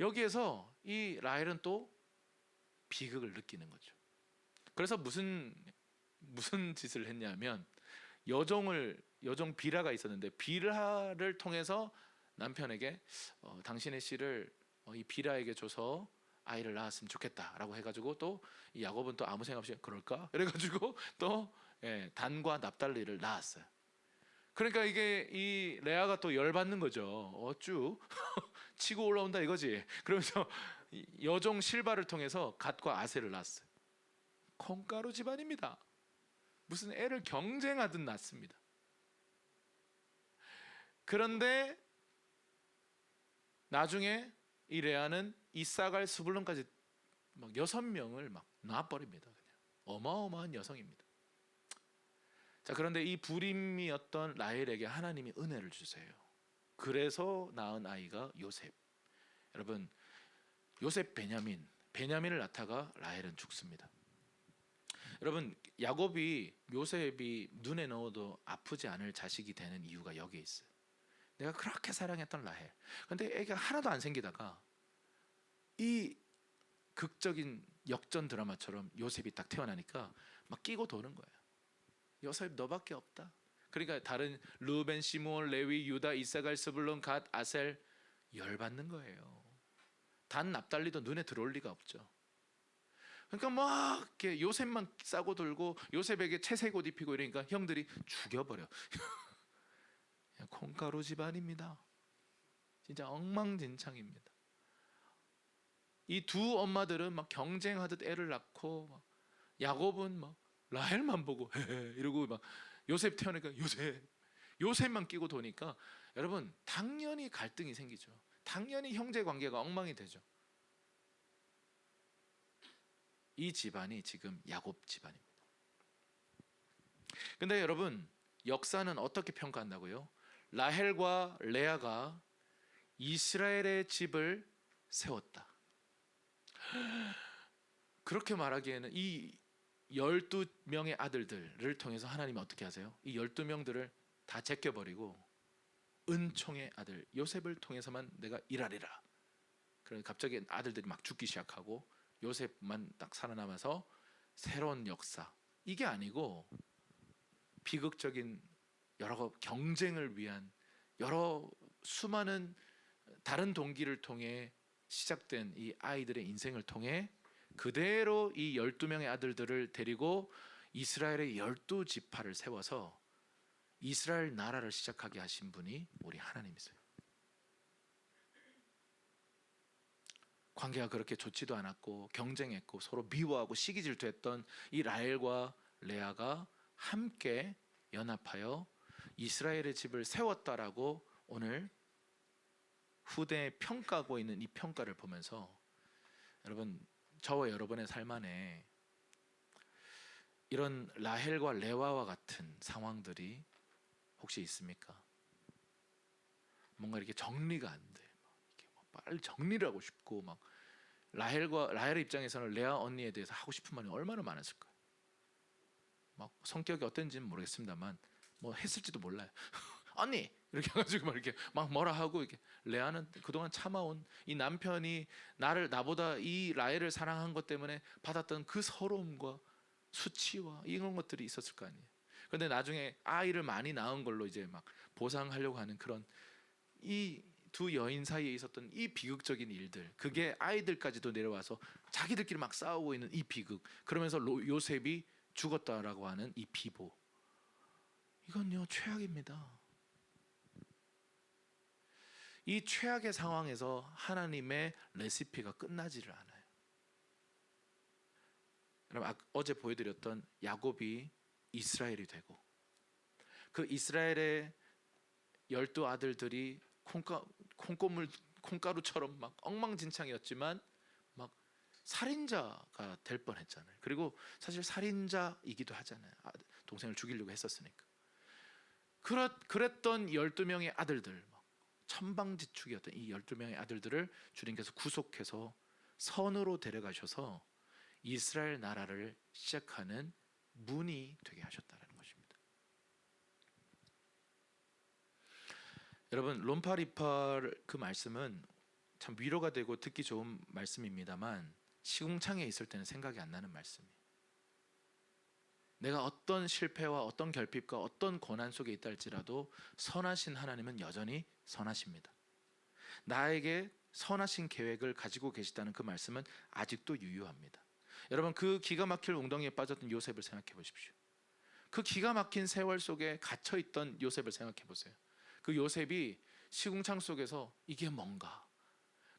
여기에서 이 라헬은 또 비극을 느끼는 거죠. 그래서 무슨 짓을 했냐면 여종 비라가 있었는데 비라를 통해서 남편에게 당신의 씨를 이 비라에게 줘서 아이를 낳았으면 좋겠다라고 해가지고 또 이 야곱은 또 아무 생각 없이 그럴까? 이래가지고 또 단과 납달리를 낳았어요. 그러니까 이게 이 레아가 또 열받는 거죠. 어쭈 치고 올라온다 이거지. 그러면서 여종 실바를 통해서 갓과 아셀을 낳았어요. 콩가루 집안입니다. 무슨 애를 경쟁하듯 낳습니다. 그런데 나중에 이 레아는 이사갈, 스불론까지 막 6명을 막 낳아버립니다. 그냥 어마어마한 여성입니다. 자, 그런데 이 불임이었던 라헬에게 하나님이 은혜를 주세요. 그래서 낳은 아이가 요셉. 여러분, 요셉 베냐민을 낳다가 라헬은 죽습니다. 여러분, 야곱이 요셉이 눈에 넣어도 아프지 않을 자식이 되는 이유가 여기에 있어요. 내가 그렇게 사랑했던 라헬. 근데 애가 하나도 안 생기다가 이 극적인 역전 드라마처럼 요셉이 딱 태어나니까 막 끼고 도는 거예요. 요셉 너밖에 없다. 그러니까 다른 르벤, 시므온, 레위, 유다, 이사갈, 스불론, 갓, 아셀 열받는 거예요. 단 납달리도 눈에 들어올 리가 없죠. 그러니까 막 이렇게 요셉만 싸고 들고 요셉에게 채색 옷 입히고 이러니까 형들이 죽여버려. 콩가루 집안입니다. 진짜 엉망진창입니다. 이 두 엄마들은 막 경쟁하듯 애를 낳고 막 야곱은 막 라헬만 보고 이러고 막 요셉 태어나니까 요셉만 끼고 도니까 여러분 당연히 갈등이 생기죠. 당연히 형제 관계가 엉망이 되죠. 이 집안이 지금 야곱 집안입니다. 근데 여러분 역사는 어떻게 평가한다고요? 라헬과 레아가 이스라엘의 집을 세웠다. 그렇게 말하기에는 이 12명의 아들들을 통해서 하나님이 어떻게 하세요? 이 12명들을 다 제껴버리고 은총의 아들 요셉을 통해서만 내가 일하리라. 그래서 갑자기 아들들이 막 죽기 시작하고 요셉만 딱 살아남아서 새로운 역사. 이게 아니고 비극적인 여러 경쟁을 위한 여러 수많은 다른 동기를 통해 시작된 이 아이들의 인생을 통해 그대로 이 12명의 아들들을 데리고 이스라엘의 12지파를 세워서 이스라엘 나라를 시작하게 하신 분이 우리 하나님이세요. 관계가 그렇게 좋지도 않았고 경쟁했고 서로 미워하고 시기질투했던 이 라헬과 레아가 함께 연합하여 이스라엘의 집을 세웠다라고 오늘 후대에 평가하고 있는 이 평가를 보면서 여러분 저와 여러분의 삶 안에 이런 라헬과 레아와 같은 상황들이 혹시 있습니까? 뭔가 이렇게 정리가 안 돼. 빨리 정리를 하고 싶고 막 라헬의 입장에서는 레아 언니에 대해서 하고 싶은 말이 얼마나 많았을까요? 막 성격이 어떤지는 모르겠습니다만 뭐 했을지도 몰라요. 언니 이렇게 해가지고 막 이렇게 막 뭐라 하고 이렇게 레아는 그동안 참아온 이 남편이 나보다 이 라헬을 사랑한 것 때문에 받았던 그 서러움과 수치와 이런 것들이 있었을 거 아니에요. 그런데 나중에 아이를 많이 낳은 걸로 이제 막 보상하려고 하는 그런 이 두 여인 사이에 있었던 이 비극적인 일들, 그게 아이들까지도 내려와서 자기들끼리 막 싸우고 있는 이 비극, 그러면서 요셉이 죽었다라고 하는 이 비보, 이건요 최악입니다. 이 최악의 상황에서 하나님의 레시피가 끝나지를 않아요. 여러분, 어제 보여드렸던 야곱이 이스라엘이 되고, 그 이스라엘의 12아들들이 콩가루처럼 막 엉망진창이었지만 막 살인자가 될 뻔했잖아요. 그리고 사실 살인자이기도 하잖아요. 동생을 죽이려고 했었으니까. 그랬던 12명의 아들들, 천방지축이었던 이 12명의 아들들을 주님께서 구속해서 선으로 데려가셔서 이스라엘 나라를 시작하는 문이 되게 하셨다는 것입니다. 여러분, 롬파리팔 그 말씀은 참 위로가 되고 듣기 좋은 말씀입니다만 시궁창에 있을 때는 생각이 안 나는 말씀이에요. 내가 어떤 실패와 어떤 결핍과 어떤 고난 속에 있다 할지라도 선하신 하나님은 여전히 선하십니다. 나에게 선하신 계획을 가지고 계시다는 그 말씀은 아직도 유효합니다. 여러분, 그 기가 막힐 웅덩이에 빠졌던 요셉을 생각해 보십시오. 그 기가 막힌 세월 속에 갇혀 있던 요셉을 생각해 보세요. 그 요셉이 시궁창 속에서 이게 뭔가,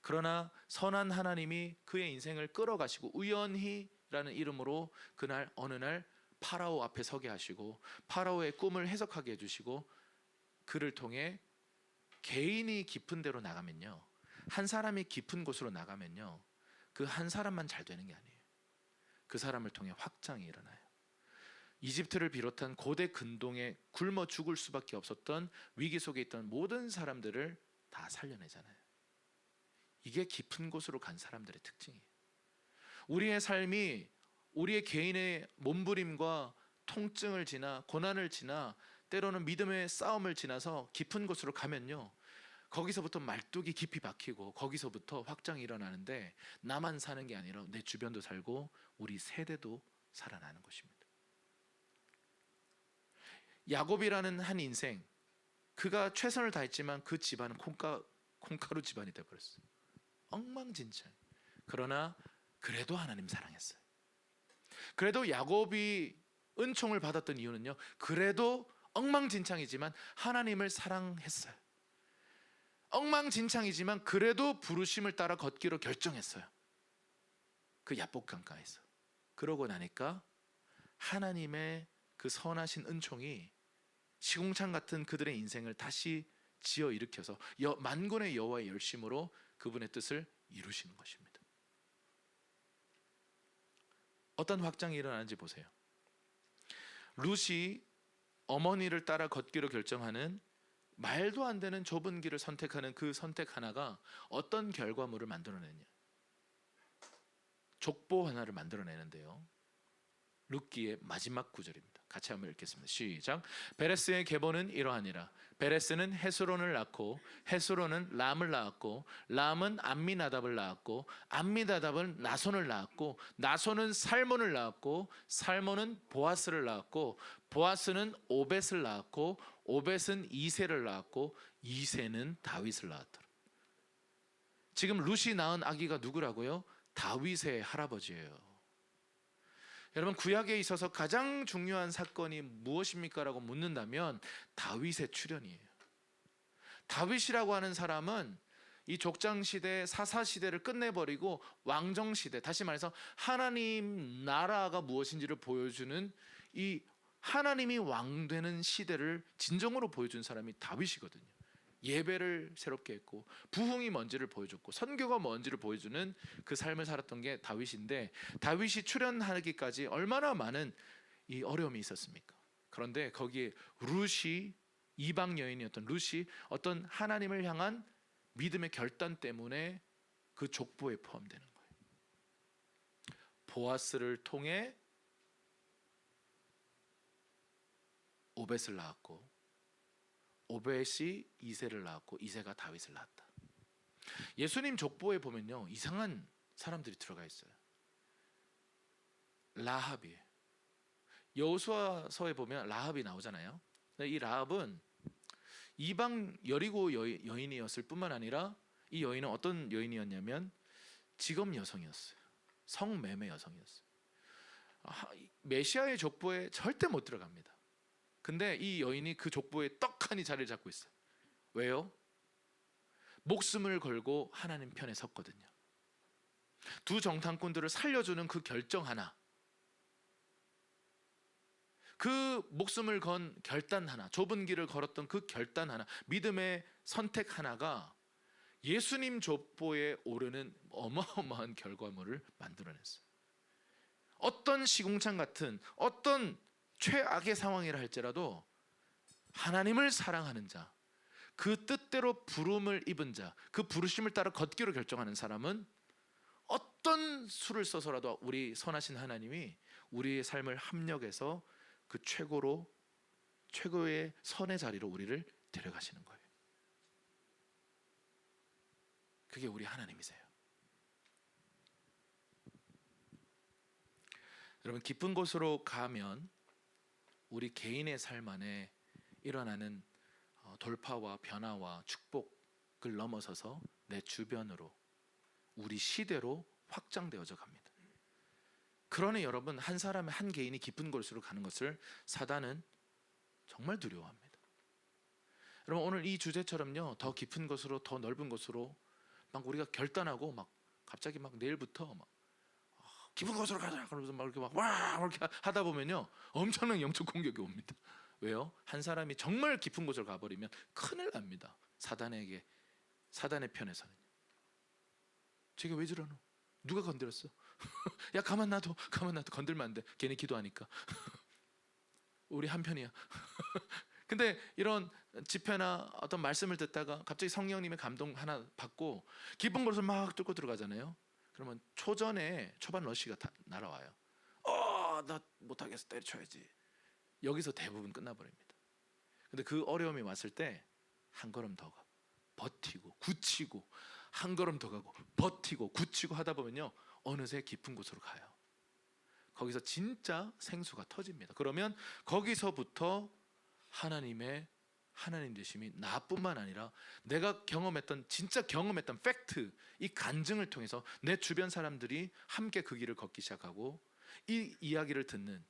그러나 선한 하나님이 그의 인생을 끌어가시고 우연히라는 이름으로 그날 어느 날 파라오 앞에 서게 하시고 파라오의 꿈을 해석하게 해주시고, 그를 통해 개인이 깊은 데로 나가면요, 한 사람이 깊은 곳으로 나가면요, 그 한 사람만 잘 되는 게 아니에요. 그 사람을 통해 확장이 일어나요. 이집트를 비롯한 고대 근동에 굶어 죽을 수밖에 없었던 위기 속에 있던 모든 사람들을 다 살려내잖아요. 이게 깊은 곳으로 간 사람들의 특징이에요. 우리의 삶이 우리의 개인의 몸부림과 통증을 지나 고난을 지나 때로는 믿음의 싸움을 지나서 깊은 곳으로 가면요, 거기서부터 말뚝이 깊이 박히고 거기서부터 확장이 일어나는데, 나만 사는 게 아니라 내 주변도 살고 우리 세대도 살아나는 것입니다. 야곱이라는 한 인생, 그가 최선을 다했지만 그 집안은 콩가루 집안이 되어버렸어요. 엉망진창. 그러나 그래도 하나님 사랑했어요. 그래도 야곱이 은총을 받았던 이유는요, 그래도 엉망진창이지만 하나님을 사랑했어요. 엉망진창이지만 그래도 부르심을 따라 걷기로 결정했어요. 그 야복 강가에서. 그러고 나니까 하나님의 그 선하신 은총이 시궁창 같은 그들의 인생을 다시 지어 일으켜서 만군의 여호와의 열심으로 그분의 뜻을 이루시는 것입니다. 어떤 확장이 일어나는지 보세요. 룻이 어머니를 따라 걷기로 결정하는, 말도 안 되는 좁은 길을 선택하는 그 선택 하나가 어떤 결과물을 만들어내냐, 족보 하나를 만들어내는데요. 룻기의 마지막 구절입니다. 같이 한번 읽겠습니다. 시작. 베레스의 계보는 이러하니라. 베레스는 헤스론을 낳고 헤스론은 람을 낳았고 람은 암미나답을 낳았고 암미나답은 나손을 낳았고 나손은 살몬을 낳았고 살몬은 보아스를 낳았고 보아스는 오벳을 낳았고 오벳은 이새를 낳았고 이새는 다윗을 낳았더라. 지금 룻이 낳은 아기가 누구라고요? 다윗의 할아버지예요. 여러분, 구약에 있어서 가장 중요한 사건이 무엇입니까? 라고 묻는다면 다윗의 출현이에요. 다윗이라고 하는 사람은 이 족장시대, 사사시대를 끝내버리고 왕정시대, 다시 말해서 하나님 나라가 무엇인지를 보여주는 이 하나님이 왕되는 시대를 진정으로 보여준 사람이 다윗이거든요. 예배를 새롭게 했고 부흥이 뭔지를 보여줬고 선교가 뭔지를 보여주는 그 삶을 살았던 게 다윗인데, 다윗이 출현하기까지 얼마나 많은 이 어려움이 있었습니까? 그런데 거기에 룻이, 이방 여인이었던 룻이 어떤 하나님을 향한 믿음의 결단 때문에 그 족보에 포함되는 거예요. 보아스를 통해 오벳을 낳았고 오벳이 이새를 낳았고 이새가 다윗을 낳았다. 예수님 족보에 보면요, 이상한 사람들이 들어가 있어요. 라합이에요. 여호수아서에 보면 라합이 나오잖아요. 이 라합은 이방 여리고 여인이었을 뿐만 아니라 이 여인은 어떤 여인이었냐면 직업 여성이었어요. 성매매 여성이었어요. 메시아의 족보에 절대 못 들어갑니다. 근데 이 여인이 그 족보에 떡하니 자리를 잡고 있어요. 왜요? 목숨을 걸고 하나님 편에 섰거든요. 두 정탐꾼들을 살려주는 그 결정 하나, 그 목숨을 건 결단 하나, 좁은 길을 걸었던 그 결단 하나, 믿음의 선택 하나가 예수님 족보에 오르는 어마어마한 결과물을 만들어냈어요. 어떤 시궁창 같은 어떤 최악의 상황이라 할지라도 하나님을 사랑하는 자, 그 뜻대로 부름을 입은 자, 그 부르심을 따라 걷기로 결정하는 사람은 어떤 수를 써서라도 우리 선하신 하나님이 우리의 삶을 합력해서 그 최고의 선의 자리로 우리를 데려가시는 거예요. 그게 우리 하나님이세요. 여러분, 깊은 곳으로 가면 우리 개인의 삶 안에 일어나는 돌파와 변화와 축복을 넘어서서 내 주변으로, 우리 시대로 확장되어져 갑니다. 그러니 여러분, 한 사람의 한 개인이 깊은 곳으로 가는 것을 사단은 정말 두려워합니다. 여러분, 오늘 이 주제처럼요, 더 깊은 곳으로, 더 넓은 곳으로 막 우리가 결단하고 막 갑자기 막 내일부터 막 깊은 곳으로 가자 그러면서 막 이렇게 와 이렇게 하다 보면요, 엄청난 영적 공격이 옵니다. 왜요? 한 사람이 정말 깊은 곳을 가버리면 큰일 납니다. 사단의 편에서는. 제가 왜 저러노? 누가 건드렸어? 야, 가만 놔둬. 건들면 안 돼. 괜히 기도하니까. 우리 한편이야. 근데 이런 집회나 어떤 말씀을 듣다가 갑자기 성령님의 감동 하나 받고 깊은 곳을 막 뚫고 들어가잖아요. 그러면 초반 러시가 날아와요. 나 못하겠어, 때려쳐야지. 여기서 대부분 끝나버립니다. 근데 그 어려움이 왔을 때 한 걸음 더 가, 버티고 굳히고, 한 걸음 더 가고 버티고 굳히고 하다 보면요, 어느새 깊은 곳으로 가요. 거기서 진짜 생수가 터집니다. 그러면 거기서부터 하나님 되심이 나뿐만 아니라 내가 진짜 경험했던 팩트, 이 간증을 통해서 내 주변 사람들이 함께 그 길을 걷기 시작하고, 이 이야기를 듣는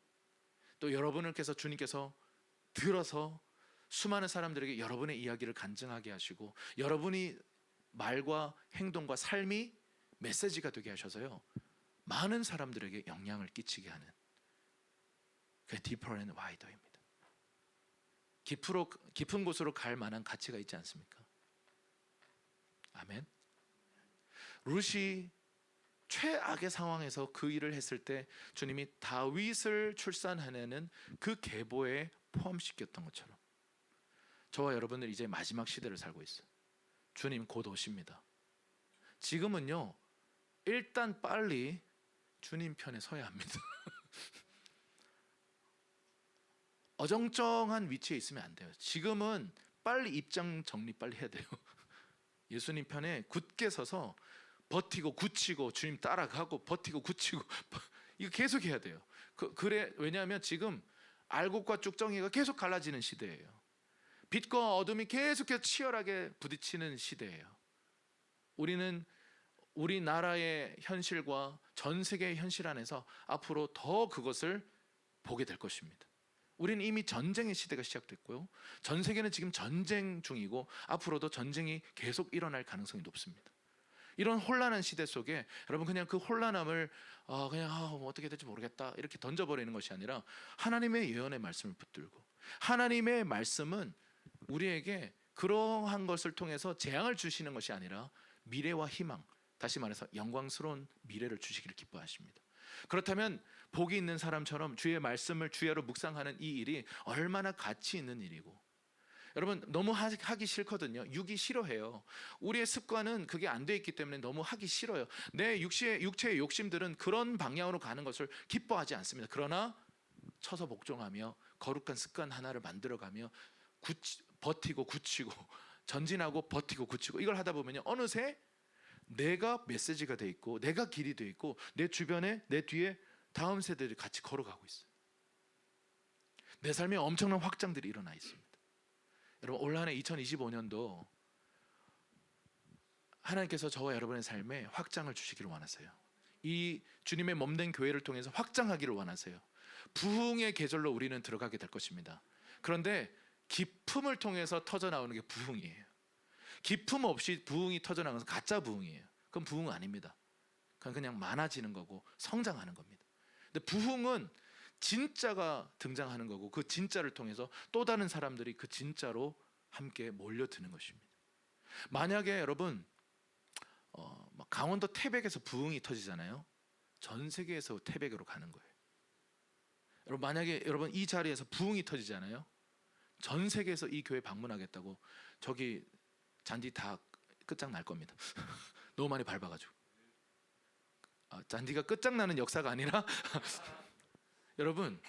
또 여러분께서, 주님께서 들어서 수많은 사람들에게 여러분의 이야기를 간증하게 하시고, 여러분이 말과 행동과 삶이 메시지가 되게 하셔서요, 많은 사람들에게 영향을 끼치게 하는, 그 Deeper and Wider입니다. 깊은 곳으로 갈 만한 가치가 있지 않습니까? 아멘. 룻이 최악의 상황에서 그 일을 했을 때 주님이 다윗을 출산하는 그 계보에 포함시켰던 것처럼 저와 여러분은 이제 마지막 시대를 살고 있어요. 주님 곧 오십니다. 지금은요, 일단 빨리 주님 편에 서야 합니다. 어정쩡한 위치에 있으면 안 돼요. 지금은 빨리 입장 정리 빨리 해야 돼요. 예수님 편에 굳게 서서 버티고 굳히고, 주님 따라가고 버티고 굳히고, 이거 계속 해야 돼요. 왜냐하면 지금 알곡과 쭉정이가 계속 갈라지는 시대예요. 빛과 어둠이 계속해서 치열하게 부딪히는 시대예요. 우리는 우리나라의 현실과 전 세계의 현실 안에서 앞으로 더 그것을 보게 될 것입니다. 우리는 이미 전쟁의 시대가 시작됐고요, 전 세계는 지금 전쟁 중이고 앞으로도 전쟁이 계속 일어날 가능성이 높습니다. 이런 혼란한 시대 속에 여러분, 그냥 그 혼란함을 뭐 어떻게 될지 모르겠다 이렇게 던져버리는 것이 아니라 하나님의 예언의 말씀을 붙들고, 하나님의 말씀은 우리에게 그러한 것을 통해서 재앙을 주시는 것이 아니라 미래와 희망, 다시 말해서 영광스러운 미래를 주시기를 기뻐하십니다. 그렇다면 복이 있는 사람처럼 주의 말씀을 주야로 묵상하는 이 일이 얼마나 가치 있는 일이고, 여러분 너무 하기 싫거든요. 육이 싫어해요. 우리의 습관은 그게 안 돼 있기 때문에 너무 하기 싫어요. 내 육체의 욕심들은 그런 방향으로 가는 것을 기뻐하지 않습니다. 그러나 쳐서 복종하며 거룩한 습관 하나를 만들어가며 버티고 굳히고 전진하고 버티고 굳히고, 이걸 하다 보면요, 어느새 내가 메시지가 돼 있고 내가 길이 돼 있고 내 주변에, 내 뒤에 다음 세대들이 같이 걸어가고 있어요. 내 삶에 엄청난 확장들이 일어나 있습니다. 여러분, 올 한해 2025년도 하나님께서 저와 여러분의 삶에 확장을 주시기를 원하세요. 이 주님의 몸된 교회를 통해서 확장하기를 원하세요. 부흥의 계절로 우리는 들어가게 될 것입니다. 그런데 기품을 통해서 터져 나오는 게 부흥이에요. 기품 없이 부흥이 터져 나오는 것은 가짜 부흥이에요. 그건 부흥 아닙니다. 그건 그냥 많아지는 거고 성장하는 겁니다. 근데 부흥은 진짜가 등장하는 거고, 그 진짜를 통해서 또 다른 사람들이 그 진짜로 함께 몰려드는 것입니다. 만약에 여러분 강원도 태백에서 부흥이 터지잖아요. 전 세계에서 태백으로 가는 거예요. 여러분, 만약에 여러분 이 자리에서 부흥이 터지잖아요. 전 세계에서 이 교회 방문하겠다고 저기 잔디 다 끝장날 겁니다. 너무 많이 밟아가지고. 잔디가 끝장나는 역사가 아니라 여러분,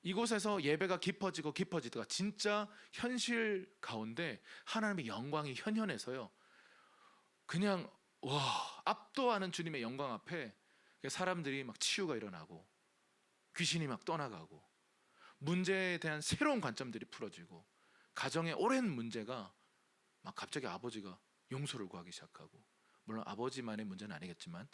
이곳에서 예배가 깊어지고 깊어지다가 진짜 현실 가운데 하나님의 영광이 현현해서요, 그냥 와, 압도하는 주님의 영광 앞에 사람들이 막 치유가 일어나고 귀신이 막 떠나가고 문제에 대한 새로운 관점들이 풀어지고 가정의 오랜 문제가 막 갑자기 아버지가 용서를 구하기 시작하고, 물론 아버지만의 문제는 아니겠지만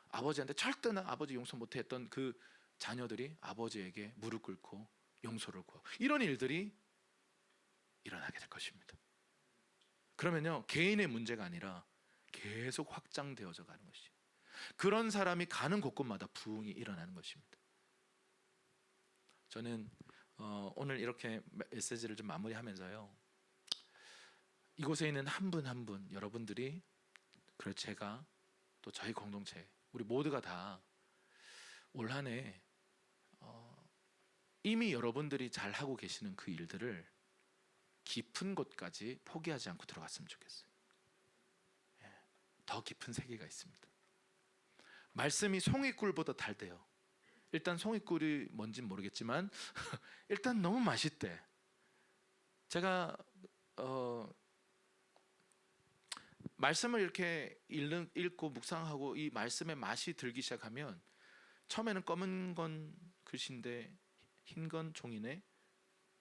아버지한테 절대나 아버지 용서 못했던 그 자녀들이 아버지에게 무릎 꿇고 용서를 구하고, 이런 일들이 일어나게 될 것입니다. 그러면요, 개인의 문제가 아니라 계속 확장되어져 가는 것이죠. 그런 사람이 가는 곳곳마다 부흥이 일어나는 것입니다. 저는 오늘 이렇게 메시지를 좀 마무리하면서요, 이곳에 있는 한 분 한 분 여러분들이, 그리고 제가, 또 저희 공동체, 우리 모두가 다 올 한 해 이미 여러분들이 잘 하고 계시는 그 일들을 깊은 곳까지 포기하지 않고 들어갔으면 좋겠어요. 더 깊은 세계가 있습니다. 말씀이 송이꿀보다 달대요. 일단 송이꿀이 뭔진 모르겠지만 일단 너무 맛있대. 제가 말씀을 이렇게 읽고 묵상하고 이 말씀의 맛이 들기 시작하면, 처음에는 검은 건 글씨인데 흰 건 종이네,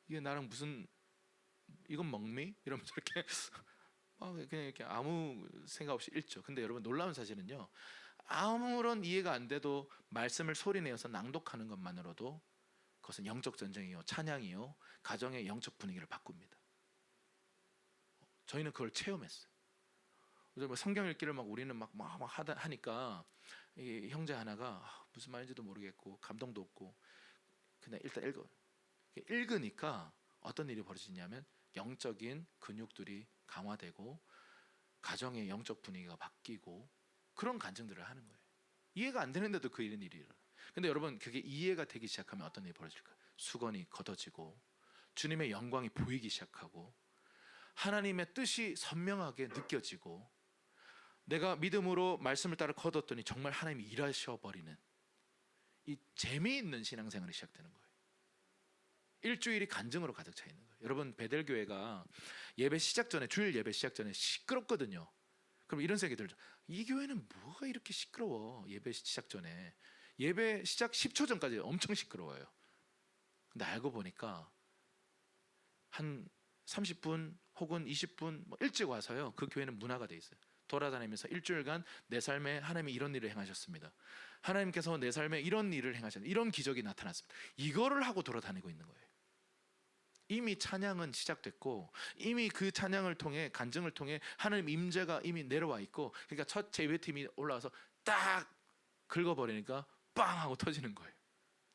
이게 나랑 무슨, 이건 먹미? 이러면서 이렇게 그냥 이렇게 아무 생각 없이 읽죠. 근데 여러분, 놀라운 사실은요, 아무런 이해가 안 돼도 말씀을 소리내어서 낭독하는 것만으로도 그것은 영적 전쟁이요, 찬양이요, 가정의 영적 분위기를 바꿉니다. 저희는 그걸 체험했어요. 성경 읽기를 막 우리는 막 하니까 이 형제 하나가 무슨 말인지도 모르겠고 감동도 없고 그냥 일단 읽으니까 어떤 일이 벌어지냐면, 영적인 근육들이 강화되고 가정의 영적 분위기가 바뀌고 그런 간증들을 하는 거예요. 이해가 안 되는데도 그 일은 일이 일어나요. 근데 여러분, 그게 이해가 되기 시작하면 어떤 일이 벌어질까요? 수건이 걷어지고 주님의 영광이 보이기 시작하고 하나님의 뜻이 선명하게 느껴지고, 내가 믿음으로 말씀을 따라 걷었더니 정말 하나님이 일하셔버리는 이 재미있는 신앙생활이 시작되는 거예요. 일주일이 간증으로 가득 차 있는 거예요. 여러분, 베델교회가 예배 시작 전에, 주일 예배 시작 전에 시끄럽거든요. 그럼 이런 생각이 들죠. 이 교회는 뭐가 이렇게 시끄러워? 예배 시작 전에, 예배 시작 10초 전까지 엄청 시끄러워요. 근데 알고 보니까 한 30분 혹은 20분 일찍 와서요, 그 교회는 문화가 돼 있어요. 돌아다니면서 일주일간 내 삶에 하나님이 이런 일을 행하셨습니다. 하나님께서 내 삶에 이런 일을 행하셨습니다. 이런 기적이 나타났습니다. 이거를 하고 돌아다니고 있는 거예요. 이미 찬양은 시작됐고, 이미 그 찬양을 통해, 간증을 통해 하나님 임재가 이미 내려와 있고, 그러니까 첫 예배팀이 올라와서 딱 긁어버리니까 빵 하고 터지는 거예요.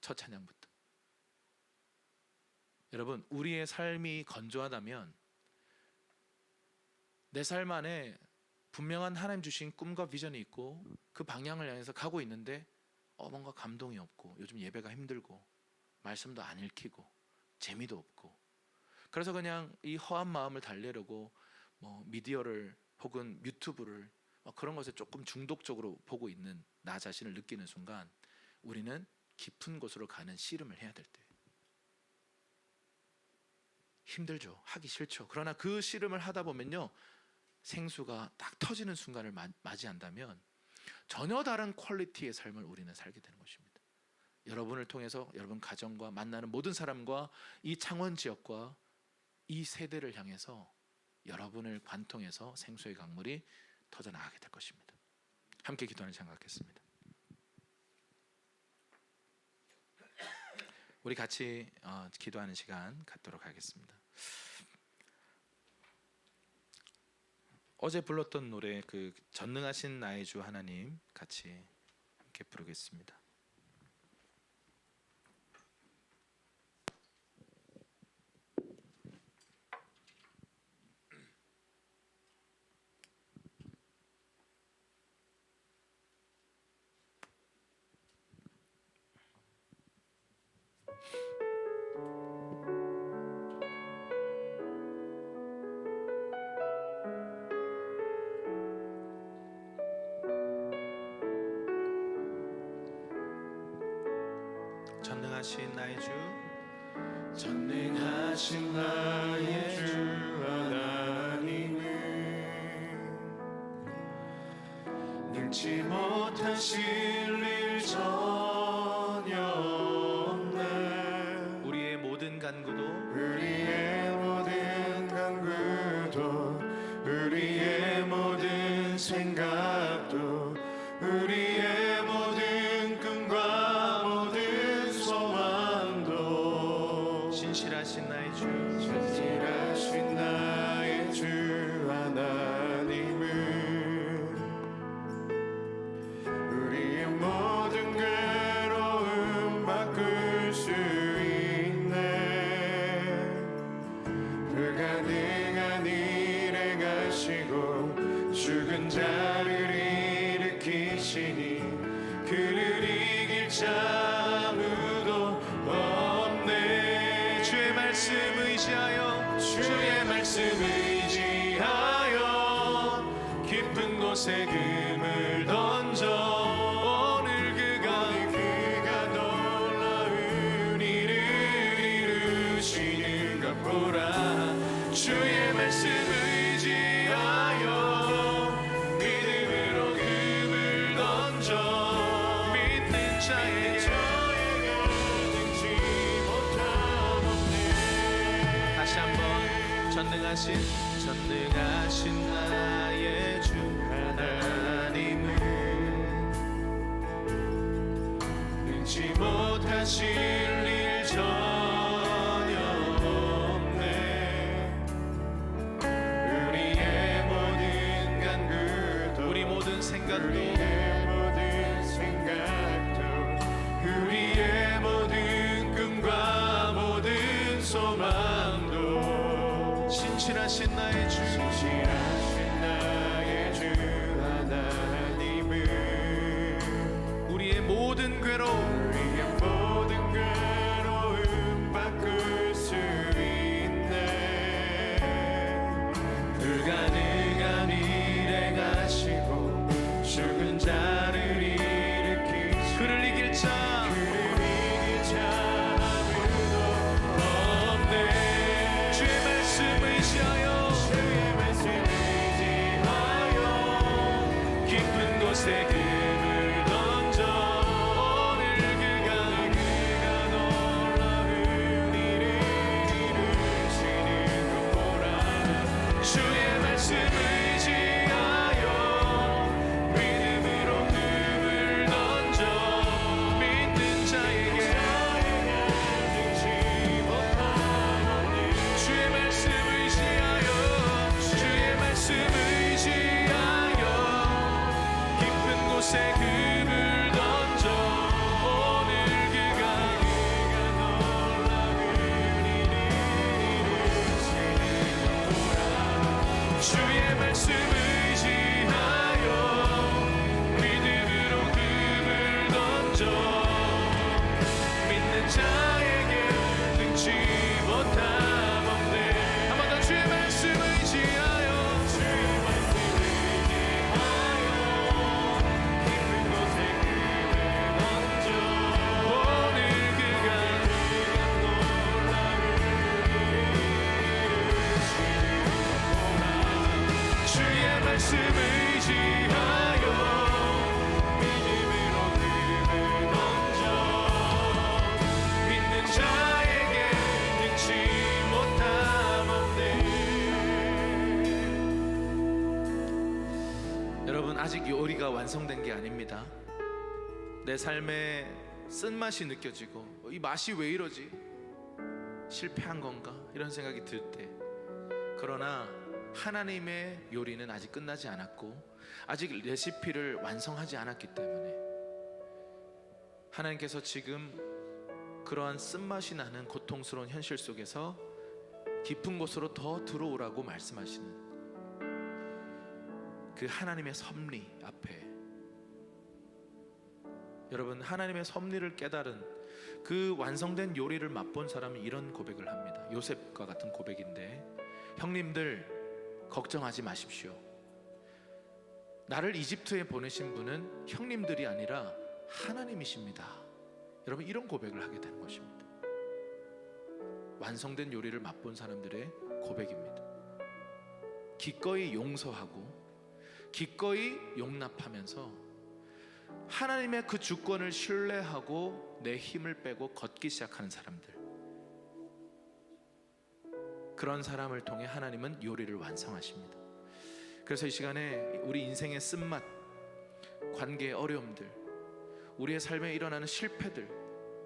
첫 찬양부터. 여러분, 우리의 삶이 건조하다면 내 삶 안에 분명한 하나님 주신 꿈과 비전이 있고 그 방향을 향해서 가고 있는데 뭔가 감동이 없고, 요즘 예배가 힘들고 말씀도 안 읽히고 재미도 없고, 그래서 그냥 이 허한 마음을 달래려고 미디어를 혹은 유튜브를 그런 것에 조금 중독적으로 보고 있는 나 자신을 느끼는 순간, 우리는 깊은 곳으로 가는 씨름을 해야 될 때, 힘들죠. 하기 싫죠. 그러나 그 씨름을 하다 보면요, 생수가 딱 터지는 순간을 맞이한다면 전혀 다른 퀄리티의 삶을 우리는 살게 되는 것입니다. 여러분을 통해서 여러분 가정과 만나는 모든 사람과 이 창원 지역과 이 세대를 향해서 여러분을 관통해서 생수의 강물이 터져나가게 될 것입니다. 함께 기도하는 시간 갖겠습니다. 우리 같이 기도하는 시간 갖도록 하겠습니다. 어제 불렀던 노래 그 전능하신 나의 주 하나님 같이 함께 부르겠습니다. 전능하신 나의 주, 전능하신 나의 주 하나님은 능치 못하실 일 전혀 없네. 우리의 모든 간구도 우리의 모든 간구도 우리의 모든 생각도 우리의 모든 꿈과 모든 소망도 신실하신 나의 주, 신실하신 나의 주 하나님은 우리의 모든 괴로움 바꿀 수 있네. 불가능한 일 행하시고 죽은 자를 일으키시니 그를 이길 자 아무도 없네. 주의 말씀 의지하여 주의 말씀 의지하여 깊은 곳에 금을 던져 오늘 그가 놀라운 일을 이루시는 것 보라. 주의 말씀 의지하여 믿음으로 금을 던져 믿는 자의 저에게 능치 못함 없네. 다시 한번 전능하신 나의 주 하나님은 능치 못하실 일 전혀 없네. 우리의 모든 간구도 우리 모든 생각도 우리의 모든 생각도 우리의 모든 꿈과 모든 소망도 신실하신 나의 주, 신실하신 나의 주 하나님은 우리의 모든 괴로움 우리의 모든 괴로움 바꿀 수 있네. 불가능한 일 행하시고 죽은 자를 일으키시고 그를 이길 자 아무도 없네. 주의 말씀 의지하여 주의 말씀 의지하여 깊은 곳에 금을 던져 오늘 아직 요리가 완성된 게 아닙니다. 내 삶에 쓴맛이 느껴지고 이 맛이 왜 이러지? 실패한 건가? 이런 생각이 들 때, 그러나 하나님의 요리는 아직 끝나지 않았고 아직 레시피를 완성하지 않았기 때문에 하나님께서 지금 그러한 쓴맛이 나는 고통스러운 현실 속에서 깊은 곳으로 더 들어오라고 말씀하시는 그 하나님의 섭리 앞에, 여러분, 하나님의 섭리를 깨달은 그 완성된 요리를 맛본 사람이 이런 고백을 합니다. 요셉과 같은 고백인데, 형님들 걱정하지 마십시오. 나를 이집트에 보내신 분은 형님들이 아니라 하나님이십니다. 여러분, 이런 고백을 하게 되는 것입니다. 완성된 요리를 맛본 사람들의 고백입니다. 기꺼이 용서하고 기꺼이 용납하면서 하나님의 그 주권을 신뢰하고 내 힘을 빼고 걷기 시작하는 사람들, 그런 사람을 통해 하나님은 요리를 완성하십니다. 그래서 이 시간에 우리 인생의 쓴맛, 관계의 어려움들, 우리의 삶에 일어나는 실패들,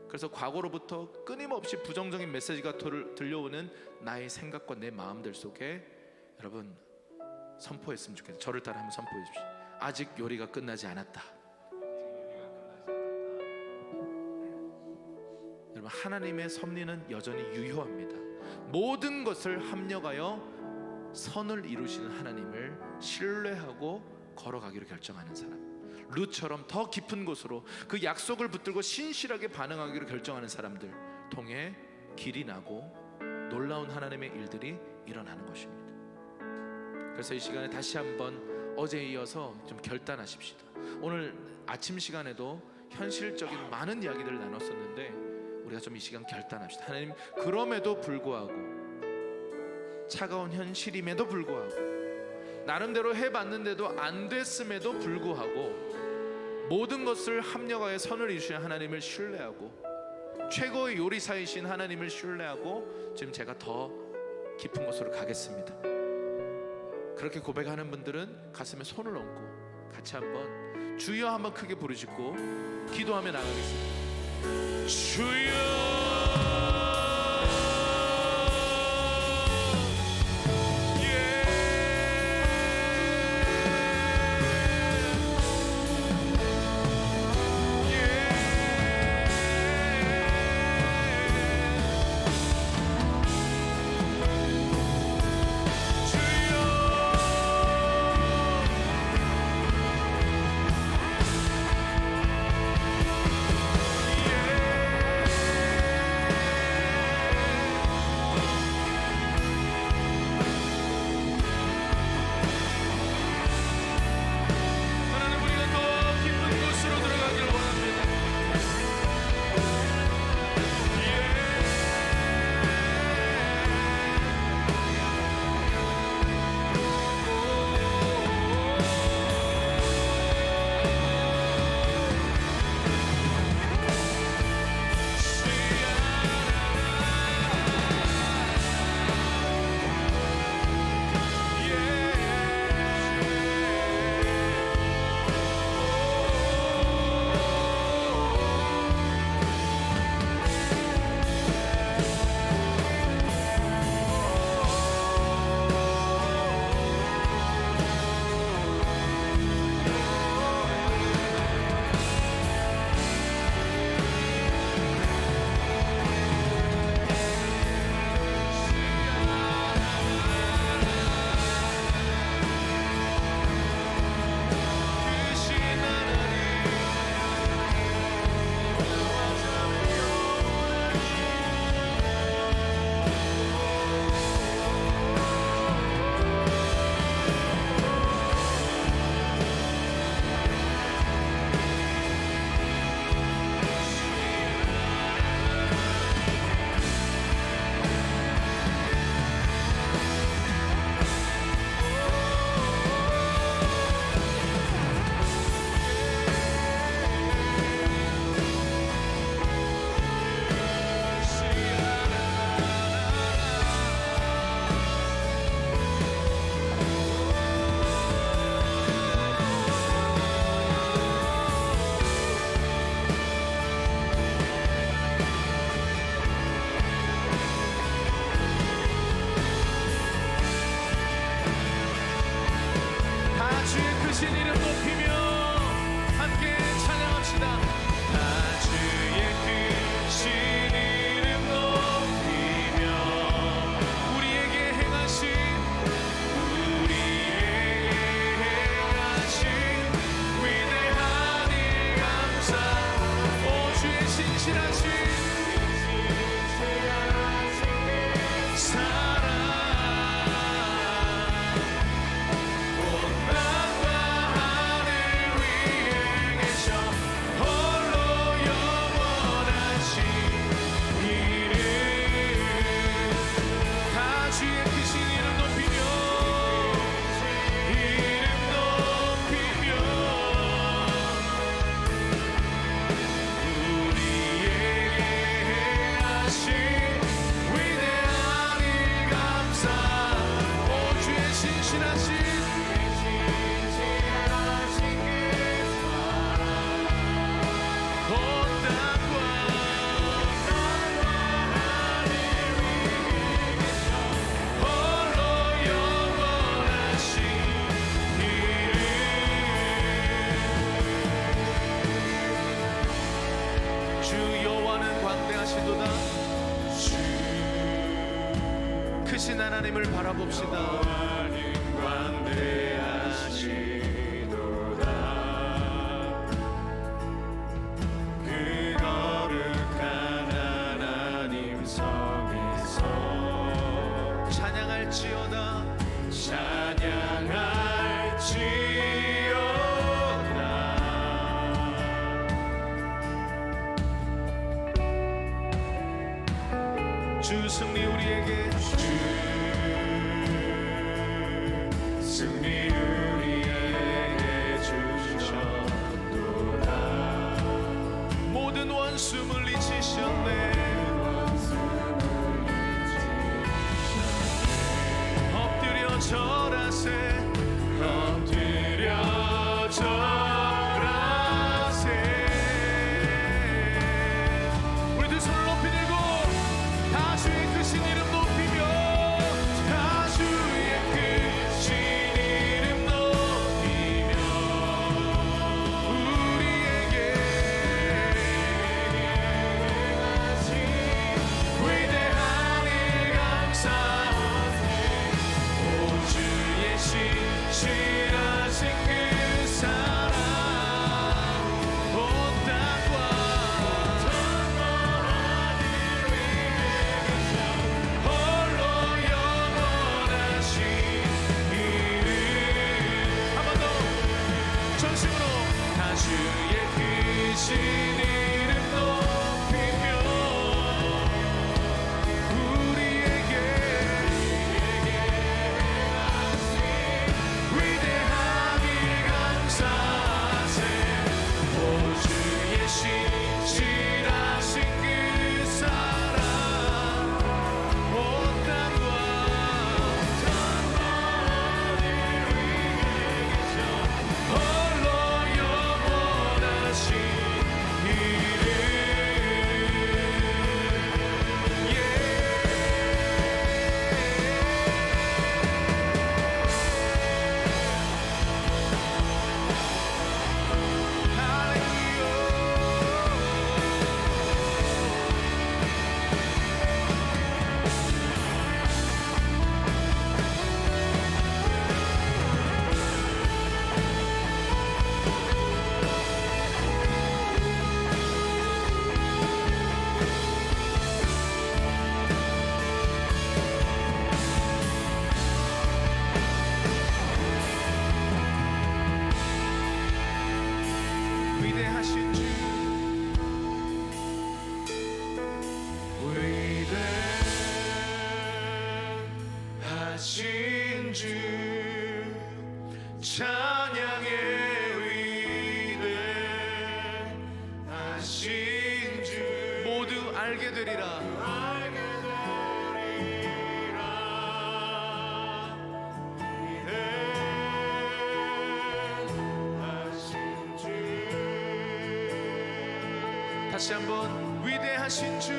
그래서 과거로부터 끊임없이 부정적인 메시지가 들려오는 나의 생각과 내 마음들 속에 여러분 선포했으면 좋겠어요. 저를 따라 한번 선포해 주십시오. 아직 요리가 끝나지 않았다. 여러분, 하나님의 섭리는 여전히 유효합니다. 모든 것을 합력하여 선을 이루시는 하나님을 신뢰하고 걸어가기로 결정하는 사람, 룻처럼 더 깊은 곳으로 그 약속을 붙들고 신실하게 반응하기로 결정하는 사람들 통해 길이 나고 놀라운 하나님의 일들이 일어나는 것입니다. 그래서 이 시간에 다시 한번 어제에 이어서 좀 결단하십시다. 오늘 아침 시간에도 현실적인 많은 이야기들을 나눴었는데 우리가 좀 이 시간 결단합시다. 하나님, 그럼에도 불구하고, 차가운 현실임에도 불구하고, 나름대로 해봤는데도 안 됐음에도 불구하고 모든 것을 합력하여 선을 이루시는 하나님을 신뢰하고 최고의 요리사이신 하나님을 신뢰하고 지금 제가 더 깊은 곳으로 가겠습니다. 그렇게 고백하는 분들은 가슴에 손을 얹고 같이 한번 주여 한번 크게 부르짖고 기도하며 나가겠습니다. 주여, 신실하신 사랑 온 땅과 하늘 위에 계셔 홀로 영원하신 이름 다 주의 크신 이름 높이며 크신 하나님을 바라봅시다. 하나님 광대하시도다. 그 거룩한 하나님 성에서 찬양할지어다 주 승리 우리에게 승리 우리에게 주셨도다. 모든 원수 물리치셨네. 엎드려 절하세 엎드려 절하세. 우리 두 손을 높이 들고 다 주의 크신 이름 높이며 다 주의 크신 이름 높이며 우리에게 위대한 일 감사하세. 오 주의 신실하신 그 사랑 온 땅과 홀로 영원하신 이름 한 번 더 전심으로 다 주의 크신 이름 높이며 우리에게 위대한 일 감사하세. 오 주의 신실하신 그 사랑 온 땅과 홀로 영원하신 이름 위대하신 주 위대하신 주 찬양의 위대하신 주 모두 알게 되리라 다시 한번 위대하신 주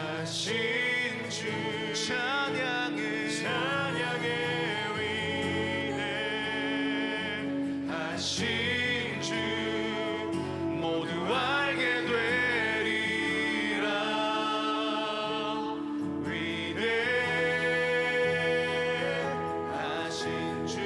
위대하신 주 찬양의 위대하신 주 모두 알게 되리라 위대하신 주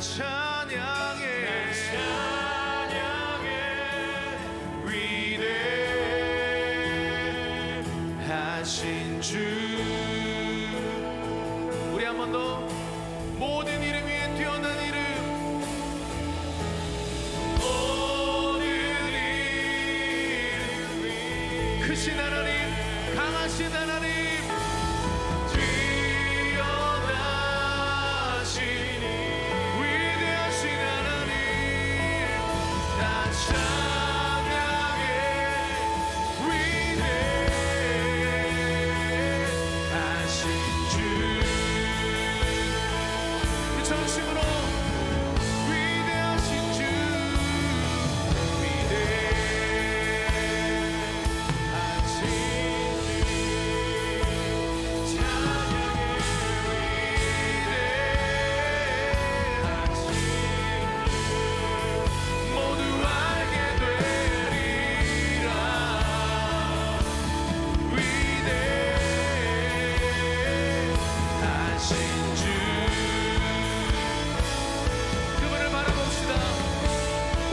찬양해 위대하신 주. 우리 한 번 더 모든 이름 위에 뛰어난 이름, 모든 이름 위 크신 하나님, 강하신 하나님, 뛰어나신 위대하신 하나님, 나 찬양해 위대하신 주. 우리 전심으로 위대하신 주, 위대하신 주, 찬양해 위대하신 주, 모두 알게 되리라. 위대하신 주, 그분을 바라봅시다.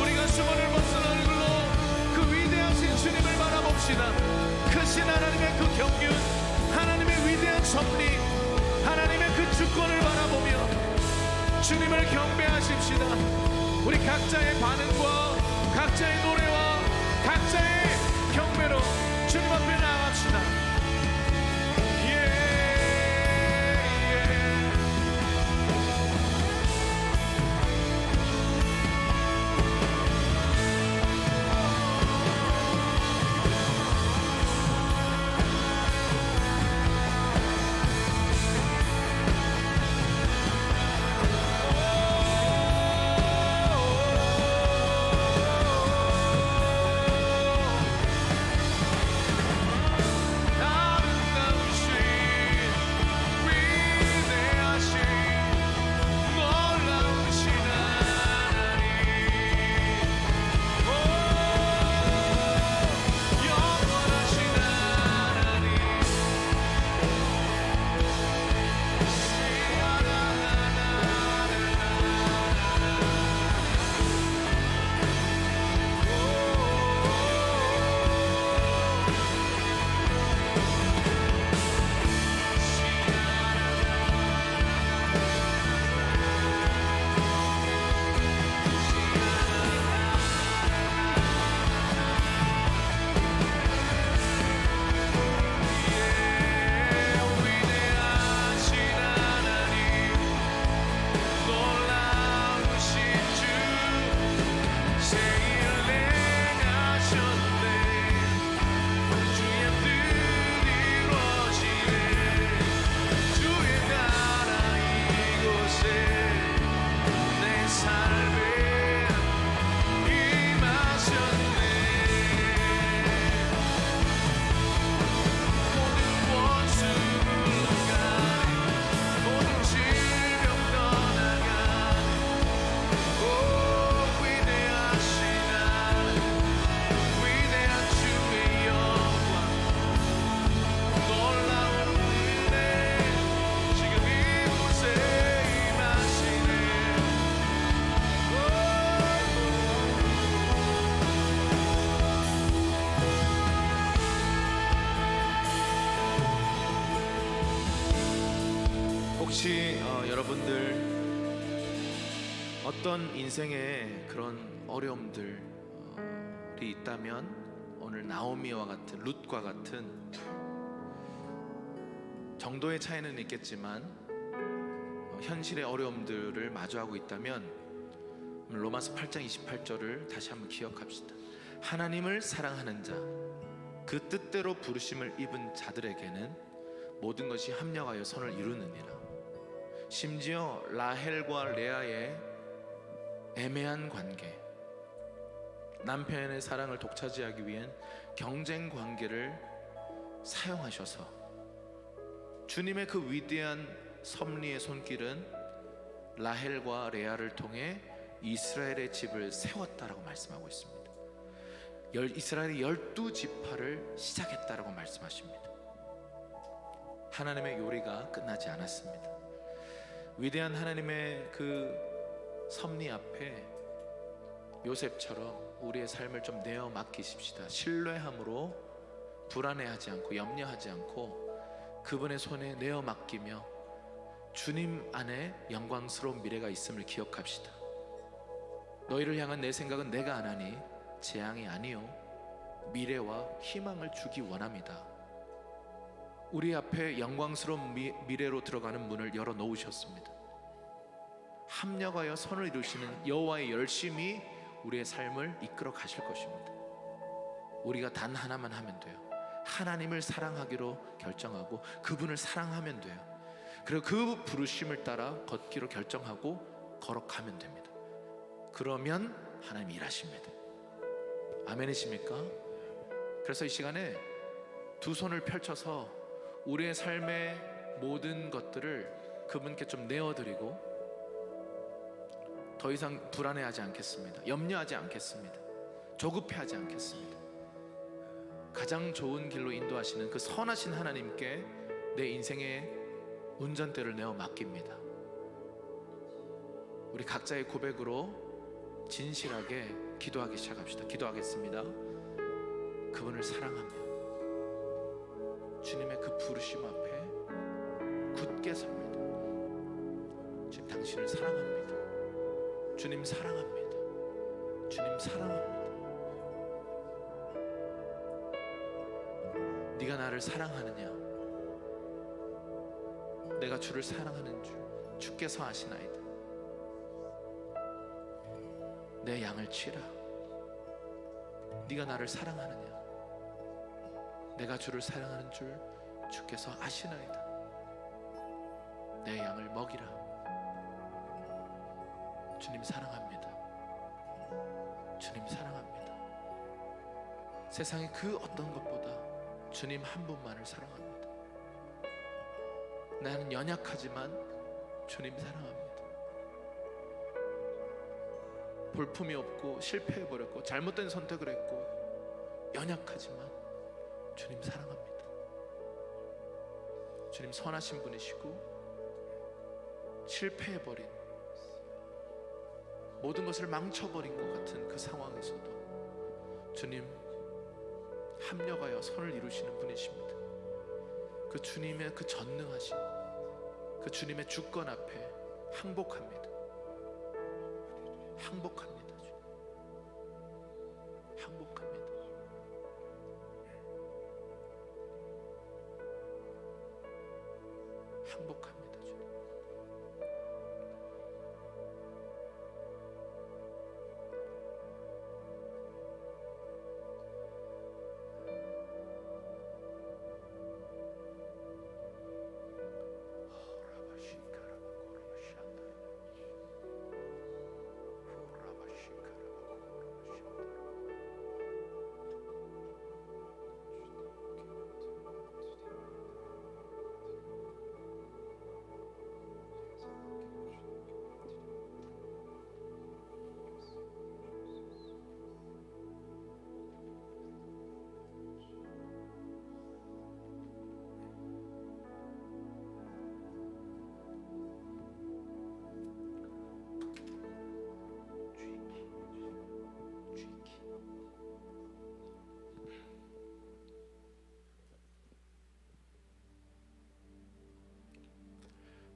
우리가 수건을 벗은 얼굴로 그 위대하신 주님을 바라봅시다. 크신 하나님의 그 경륜, 하나님의 위대한 섭리, 하나님의 그 주권을 바라보며 주님을 경배하십시다. 우리 각자의 반응과 각자의 노래와 각자의 경배로 주님 앞에 나아갑시다. 예, 예. 아름다우신 위대하신 놀라우신 하나님, 영원하신 하나님, 위대하신 하나님, 놀라우신 주, 새일 행하셨네. 주의 뜻이 이루어지네. 주의 나라 이곳에 내 삶에 임하셨네. 모든 원수 물러가네. 모든 질병 떠나가네. 오, 위대하신 하나님, 위대한 주의 영광, 놀라운 은혜, 지금 이곳에 임하시네. 혹시 여러분들 어떤 인생에 그런 어려움들이 있다면 오늘 나오미와 같은, 룻과 같은 정도의 차이는 있겠지만 현실의 어려움들을 마주하고 있다면 로마서 8장 28절을 다시 한번 기억합시다. 하나님을 사랑하는 자, 그 뜻대로 부르심을 입은 자들에게는 모든 것이 합력하여 선을 이루느니라. 심지어 라헬과 레아의 애매한 관계, 남편의 사랑을 독차지하기 위한 경쟁 관계를 사용하셔서 주님의 그 위대한 섭리의 손길은 라헬과 레아를 통해 이스라엘의 집을 세웠다라고 말씀하고 있습니다. 이스라엘의 12지파를 시작했다라고 말씀하십니다. 하나님의 요리가 끝나지 않았습니다. 위대한 하나님의 그 섭리 앞에 요셉처럼 우리의 삶을 좀 내어 맡기십시다. 신뢰함으로 불안해하지 않고 염려하지 않고 그분의 손에 내어 맡기며 주님 안에 영광스러운 미래가 있음을 기억합시다. 너희를 향한 내 생각은 내가 안 하니 재앙이 아니요 미래와 희망을 주기 원합니다. 우리 앞에 영광스러운 미래로 들어가는 문을 열어 놓으셨습니다. 합력하여 선을 이루시는 여호와의 열심이 우리의 삶을 이끌어 가실 것입니다. 우리가 단 하나만 하면 돼요. 하나님을 사랑하기로 결정하고 그분을 사랑하면 돼요. 그리고 그 부르심을 따라 걷기로 결정하고 걸어가면 됩니다. 그러면 하나님이 일하십니다. 아멘이십니까? 그래서 이 시간에 두 손을 펼쳐서 우리의 삶의 모든 것들을 그분께 좀 내어드리고 더 이상 불안해하지 않겠습니다. 염려하지 않겠습니다. 조급해하지 않겠습니다. 가장 좋은 길로 인도하시는 그 선하신 하나님께 내 인생의 운전대를 내어 맡깁니다. 우리 각자의 고백으로 진실하게 기도하기 시작합시다. 기도하겠습니다. 그분을 사랑하며 주님의 그 부르심 앞에 굳게 섭니다. 주님 당신을 사랑합니다. 주님 사랑합니다. 주님 사랑합니다. 네가 나를 사랑하느냐? 내가 주를 사랑하는 줄 주께서 아시나이다. 내 양을 치라. 네가 나를 사랑하느냐? 내가 주를 사랑하는 줄 주께서 아시나이다. 내 양을 먹이라. 주님 사랑합니다. 주님 사랑합니다. 세상의 그 어떤 것보다 주님 한 분만을 사랑합니다. 나는 연약하지만 주님 사랑합니다. 볼품이 없고 실패해버렸고 잘못된 선택을 했고 연약하지만 주님 사랑합니다. 주님 선하신 분이시고 실패해버린 모든 것을 망쳐버린 것 같은 그 상황에서도 주님 합력하여 선을 이루시는 분이십니다. 그 주님의 그 전능하신 그 주님의 주권 앞에 항복합니다. 항복합니다. 항복합니다. 항복합니다.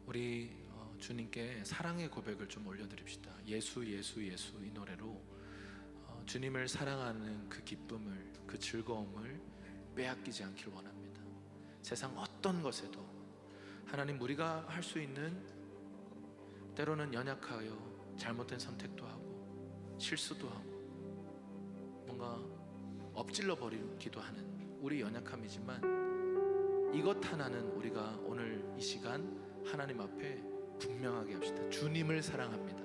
우리 주님께 사랑의 고백을 좀 올려드립시다. 예수 예수 예수 이 노래로 주님을 사랑하는 그 기쁨을 그 즐거움을 빼앗기지 않길 원합니다. 세상 어떤 것에도 하나님 우리가 할 수 있는 때로는 연약하여 잘못된 선택도 하고 실수도 하고 뭔가 엎질러 버리기도 하는 우리 연약함이지만 이것 하나는 우리가 오늘 이 시간 하나님 앞에 분명하게 합시다. 주님을 사랑합니다.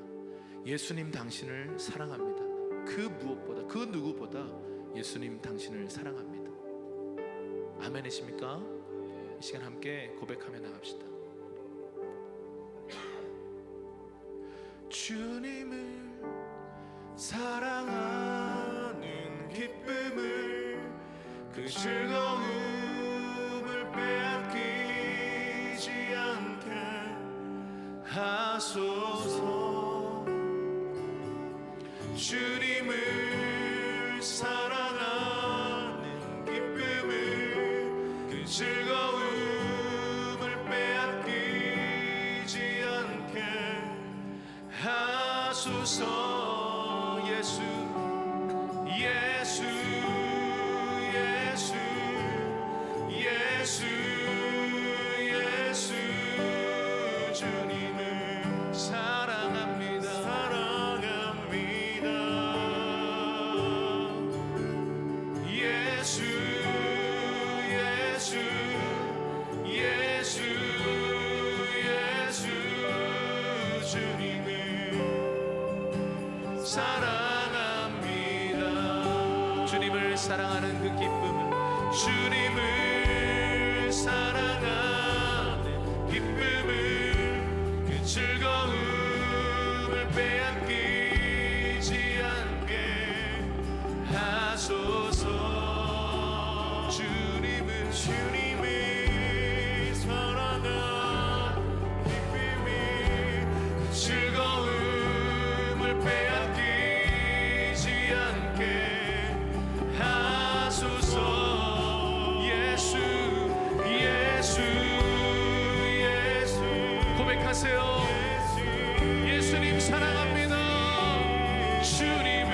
예수님 당신을 사랑합니다. 그 무엇보다 그 누구보다 예수님 당신을 사랑합니다. 아멘이십니까? 이 시간 함께 고백하며 나갑시다. 주님을 사랑하는 기쁨을 그 즐거움을 빼앗기지 않게 하소서. 주님을 사랑하는 기쁨을 그 즐거움을 빼앗기지 않게 하소서. 예수 예수 예수 예수 예수 주님을 사랑합니다. 사랑합니다. 예수 예수 예수 예수 주님을 사랑합니다. 주님을 사랑하는 그 기쁨을 주님을 사랑하는 기쁨을 그 즐거움을 빼앗기지 않게 하소서. 주님을 사랑하는 기쁨이 그 즐거움을 빼앗기지 않게 하소서. 예수 예수 예수 고백하세요. 예수님 사랑합니다. 주님을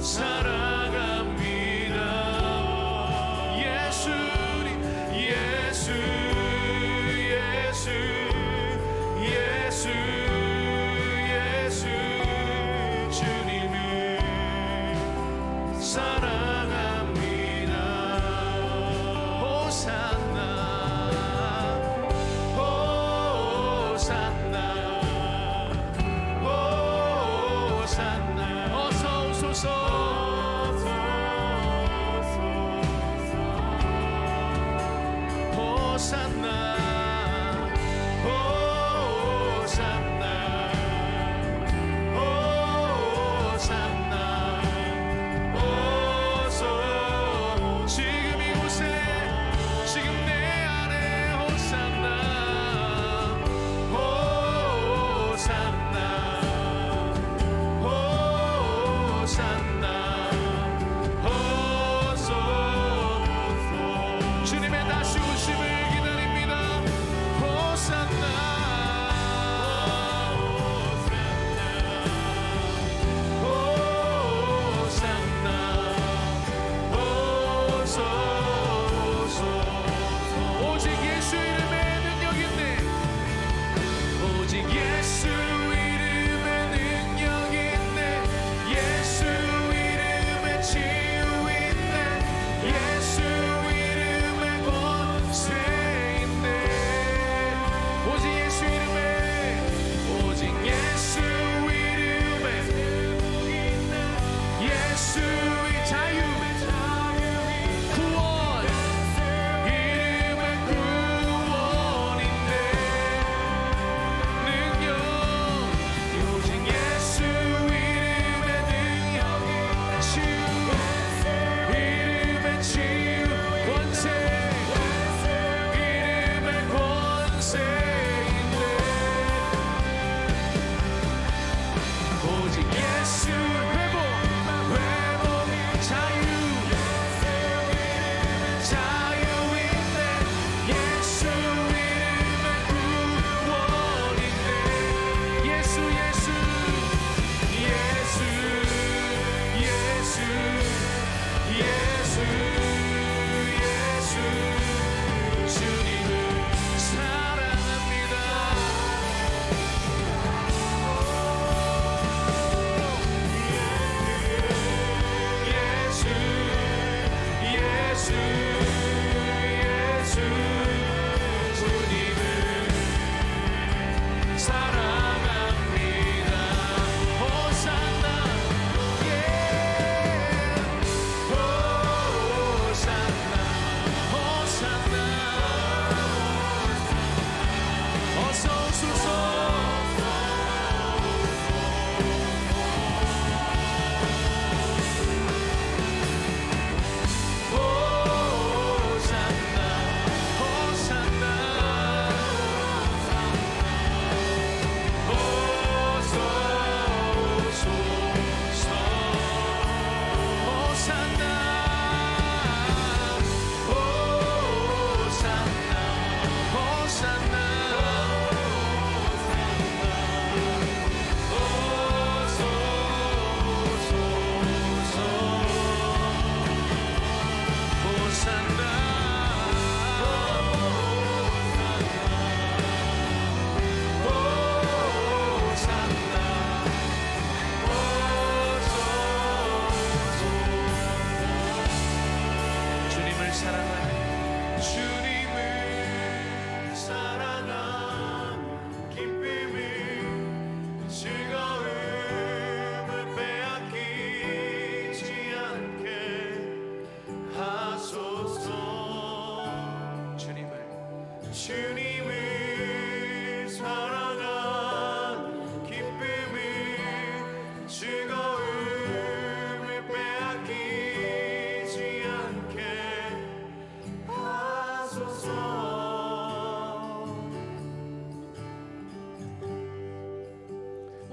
사랑합니다. 예수님 예수 예수 예수 예수 주님을 사랑합니다. 호산나 호산나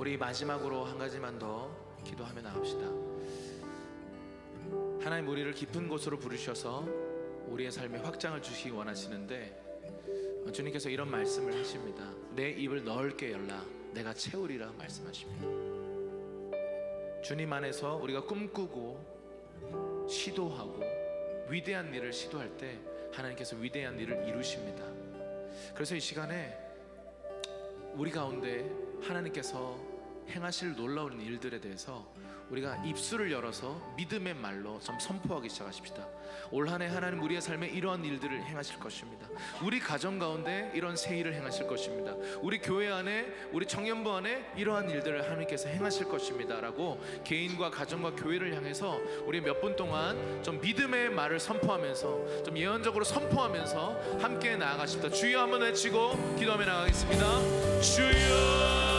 우리 마지막으로 한 가지만 더 기도하며 나갑시다. 하나님, 우리를 깊은 곳으로 부르셔서 우리의 삶에 확장을 주시기 원하시는데 주님께서 이런 말씀을 하십니다. 내 입을 넓게 열라 내가 채우리라 말씀하십니다. 주님 안에서 우리가 꿈꾸고 시도하고 위대한 일을 시도할 때 하나님께서 위대한 일을 이루십니다. 그래서 이 시간에 우리 가운데 하나님께서 행하실 놀라운 일들에 대해서 우리가 입술을 열어서 믿음의 말로 좀 선포하기 시작하십시다. 올 한 해 하나님 우리의 삶에 이러한 일들을 행하실 것입니다. 우리 가정 가운데 이런 새 일을 행하실 것입니다. 우리 교회 안에, 우리 청년부 안에 이러한 일들을 하나님께서 행하실 것입니다 라고 개인과 가정과 교회를 향해서 우리 몇 분 동안 좀 믿음의 말을 선포하면서 좀 예언적으로 선포하면서 함께 나아가십시다. 주여 한번 외치고 기도하며 나가겠습니다. 주여,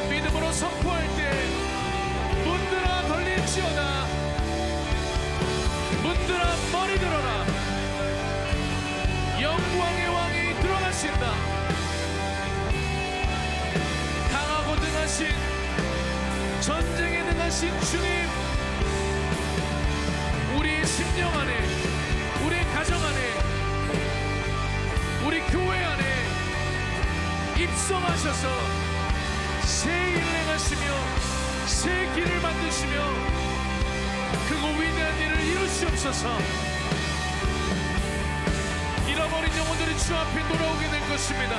믿음으로 선포할 때 문들아 덜릴지어다. 문들아 머리 들어라. 영광의 왕이 들어가신다. 강하고 능하신, 전쟁에 능하신 주님, 우리 심령 안에, 우리 가정 안에, 우리 교회 안에 입성하셔서 새 일을 행하시며 새 길을 만드시며 크고 위대한 일을 이루시옵소서. 잃어버린 영혼들이 주 앞에 돌아오게 될 것입니다.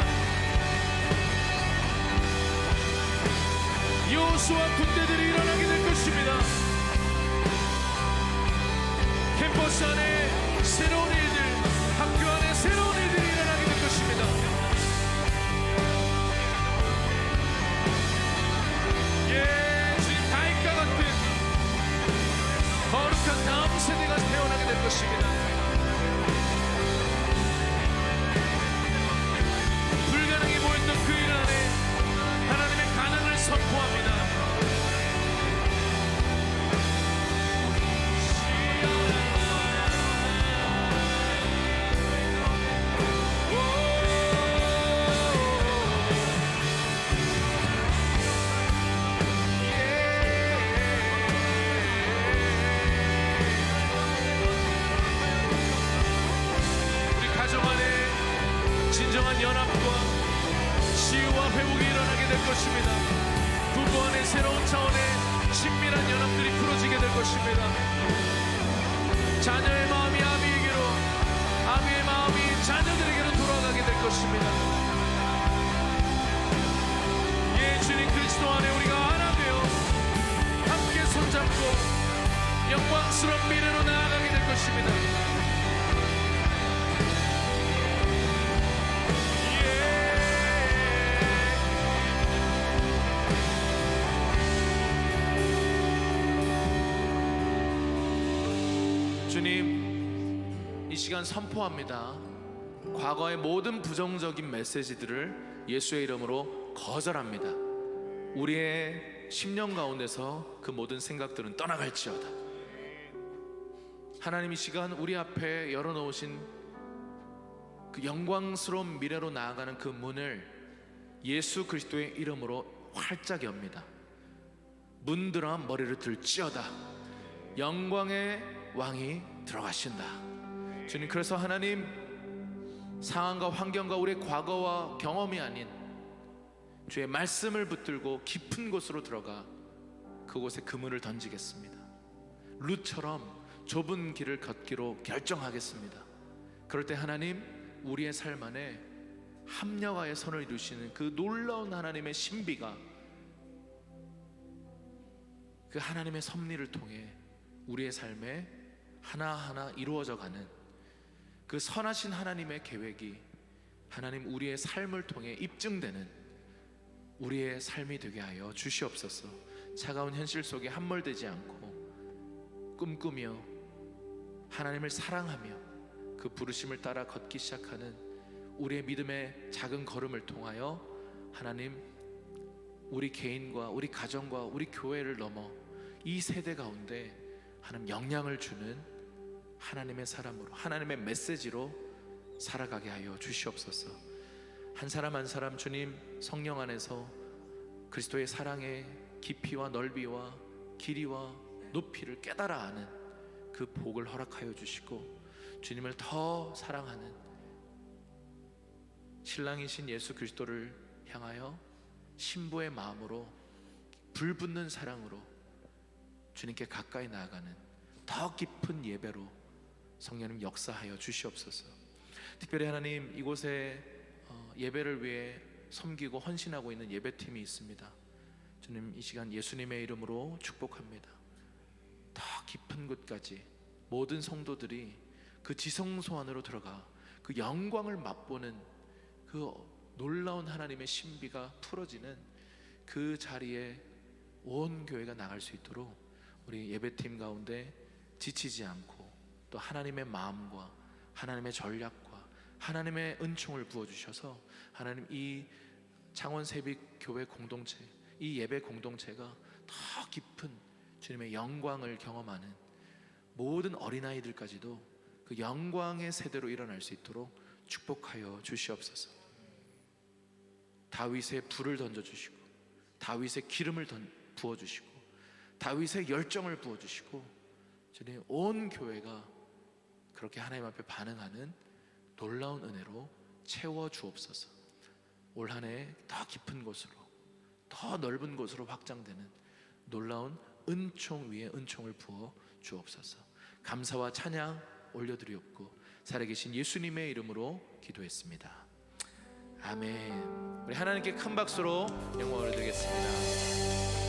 여호수아 군대들이 일어나게 될 것입니다. 캠퍼스 안에 새로운 일들, 학교 안에 새로운 일들이 일어나게 될 것입니다. 주님, 다윗과 같은 거룩한 다음 세대가 태어나게 될 것입니다. 불가능해 보였던 그 일 안에 하나님의 가능을 선포합니다. 진정한 연합과 치유와 회복이 일어나게 될 것입니다. 부부 안에 새로운 차원의 친밀한 연합들이 풀어지게 될 것입니다. 자녀의 마음이 아비에게로, 아비의 마음이 자녀들에게로 돌아가게 될 것입니다. 예, 주님 그리스도 안에 우리가 하나 되어 함께 손잡고 영광스러운 미래로 나아가게 될 것입니다. 주님, 이 시간 선포합니다. 과거의 모든 부정적인 메시지들을 예수의 이름으로 거절합니다. 우리의 심령 가운데서 그 모든 생각들은 떠나갈지어다. 하나님, 이 시간 우리 앞에 열어놓으신 그 영광스러운 미래로 나아가는 그 문을 예수 그리스도의 이름으로 활짝 엽니다. 문들아 머리를 들지어다. 영광의 왕이 들어가신다. 주님, 그래서 하나님, 상황과 환경과 우리의 과거와 경험이 아닌 주의 말씀을 붙들고 깊은 곳으로 들어가 그곳에 그물을 던지겠습니다. 룻처럼 좁은 길을 걷기로 결정하겠습니다. 그럴 때 하나님, 우리의 삶 안에 합력하여 선을 이루시는 그 놀라운 하나님의 신비가, 그 하나님의 섭리를 통해 우리의 삶에 하나하나 이루어져 가는 그 선하신 하나님의 계획이 하나님 우리의 삶을 통해 입증되는 우리의 삶이 되게 하여 주시옵소서. 차가운 현실 속에 함몰되지 않고 꿈꾸며 하나님을 사랑하며 그 부르심을 따라 걷기 시작하는 우리의 믿음의 작은 걸음을 통하여 하나님 우리 개인과 우리 가정과 우리 교회를 넘어 이 세대 가운데 하나님 영향을 주는 하나님의 사람으로, 하나님의 메시지로 살아가게 하여 주시옵소서. 한 사람 한 사람 주님 성령 안에서 그리스도의 사랑의 깊이와 넓이와 길이와 높이를 깨달아 아는 그 복을 허락하여 주시고, 주님을 더 사랑하는 신랑이신 예수 그리스도를 향하여 신부의 마음으로 불붙는 사랑으로 주님께 가까이 나아가는 더 깊은 예배로 성령님 역사하여 주시옵소서. 특별히 하나님, 이곳에 예배를 위해 섬기고 헌신하고 있는 예배팀이 있습니다. 주님, 이 시간 예수님의 이름으로 축복합니다. 더 깊은 곳까지 모든 성도들이 그 지성소 안으로 들어가 그 영광을 맛보는 그 놀라운 하나님의 신비가 풀어지는 그 자리에 온 교회가 나갈 수 있도록 우리 예배팀 가운데 지치지 않고 또 하나님의 마음과 하나님의 전략과 하나님의 은총을 부어주셔서 하나님, 이 창원세빛교회 공동체, 이 예배 공동체가 더 깊은 주님의 영광을 경험하는 모든 어린아이들까지도 그 영광의 세대로 일어날 수 있도록 축복하여 주시옵소서. 다윗의 불을 던져주시고, 다윗의 기름을 부어주시고, 다윗의 열정을 부어주시고, 주님, 온 교회가 그렇게 하나님 앞에 반응하는 놀라운 은혜로 채워 주옵소서. 올 한 해 더 깊은 곳으로, 더 넓은 곳으로 확장되는 놀라운 은총 위에 은총을 부어 주옵소서. 감사와 찬양 올려드리옵고 살아계신 예수님의 이름으로 기도했습니다. 아멘. 우리 하나님께 큰 박수로 영광을 드리겠습니다.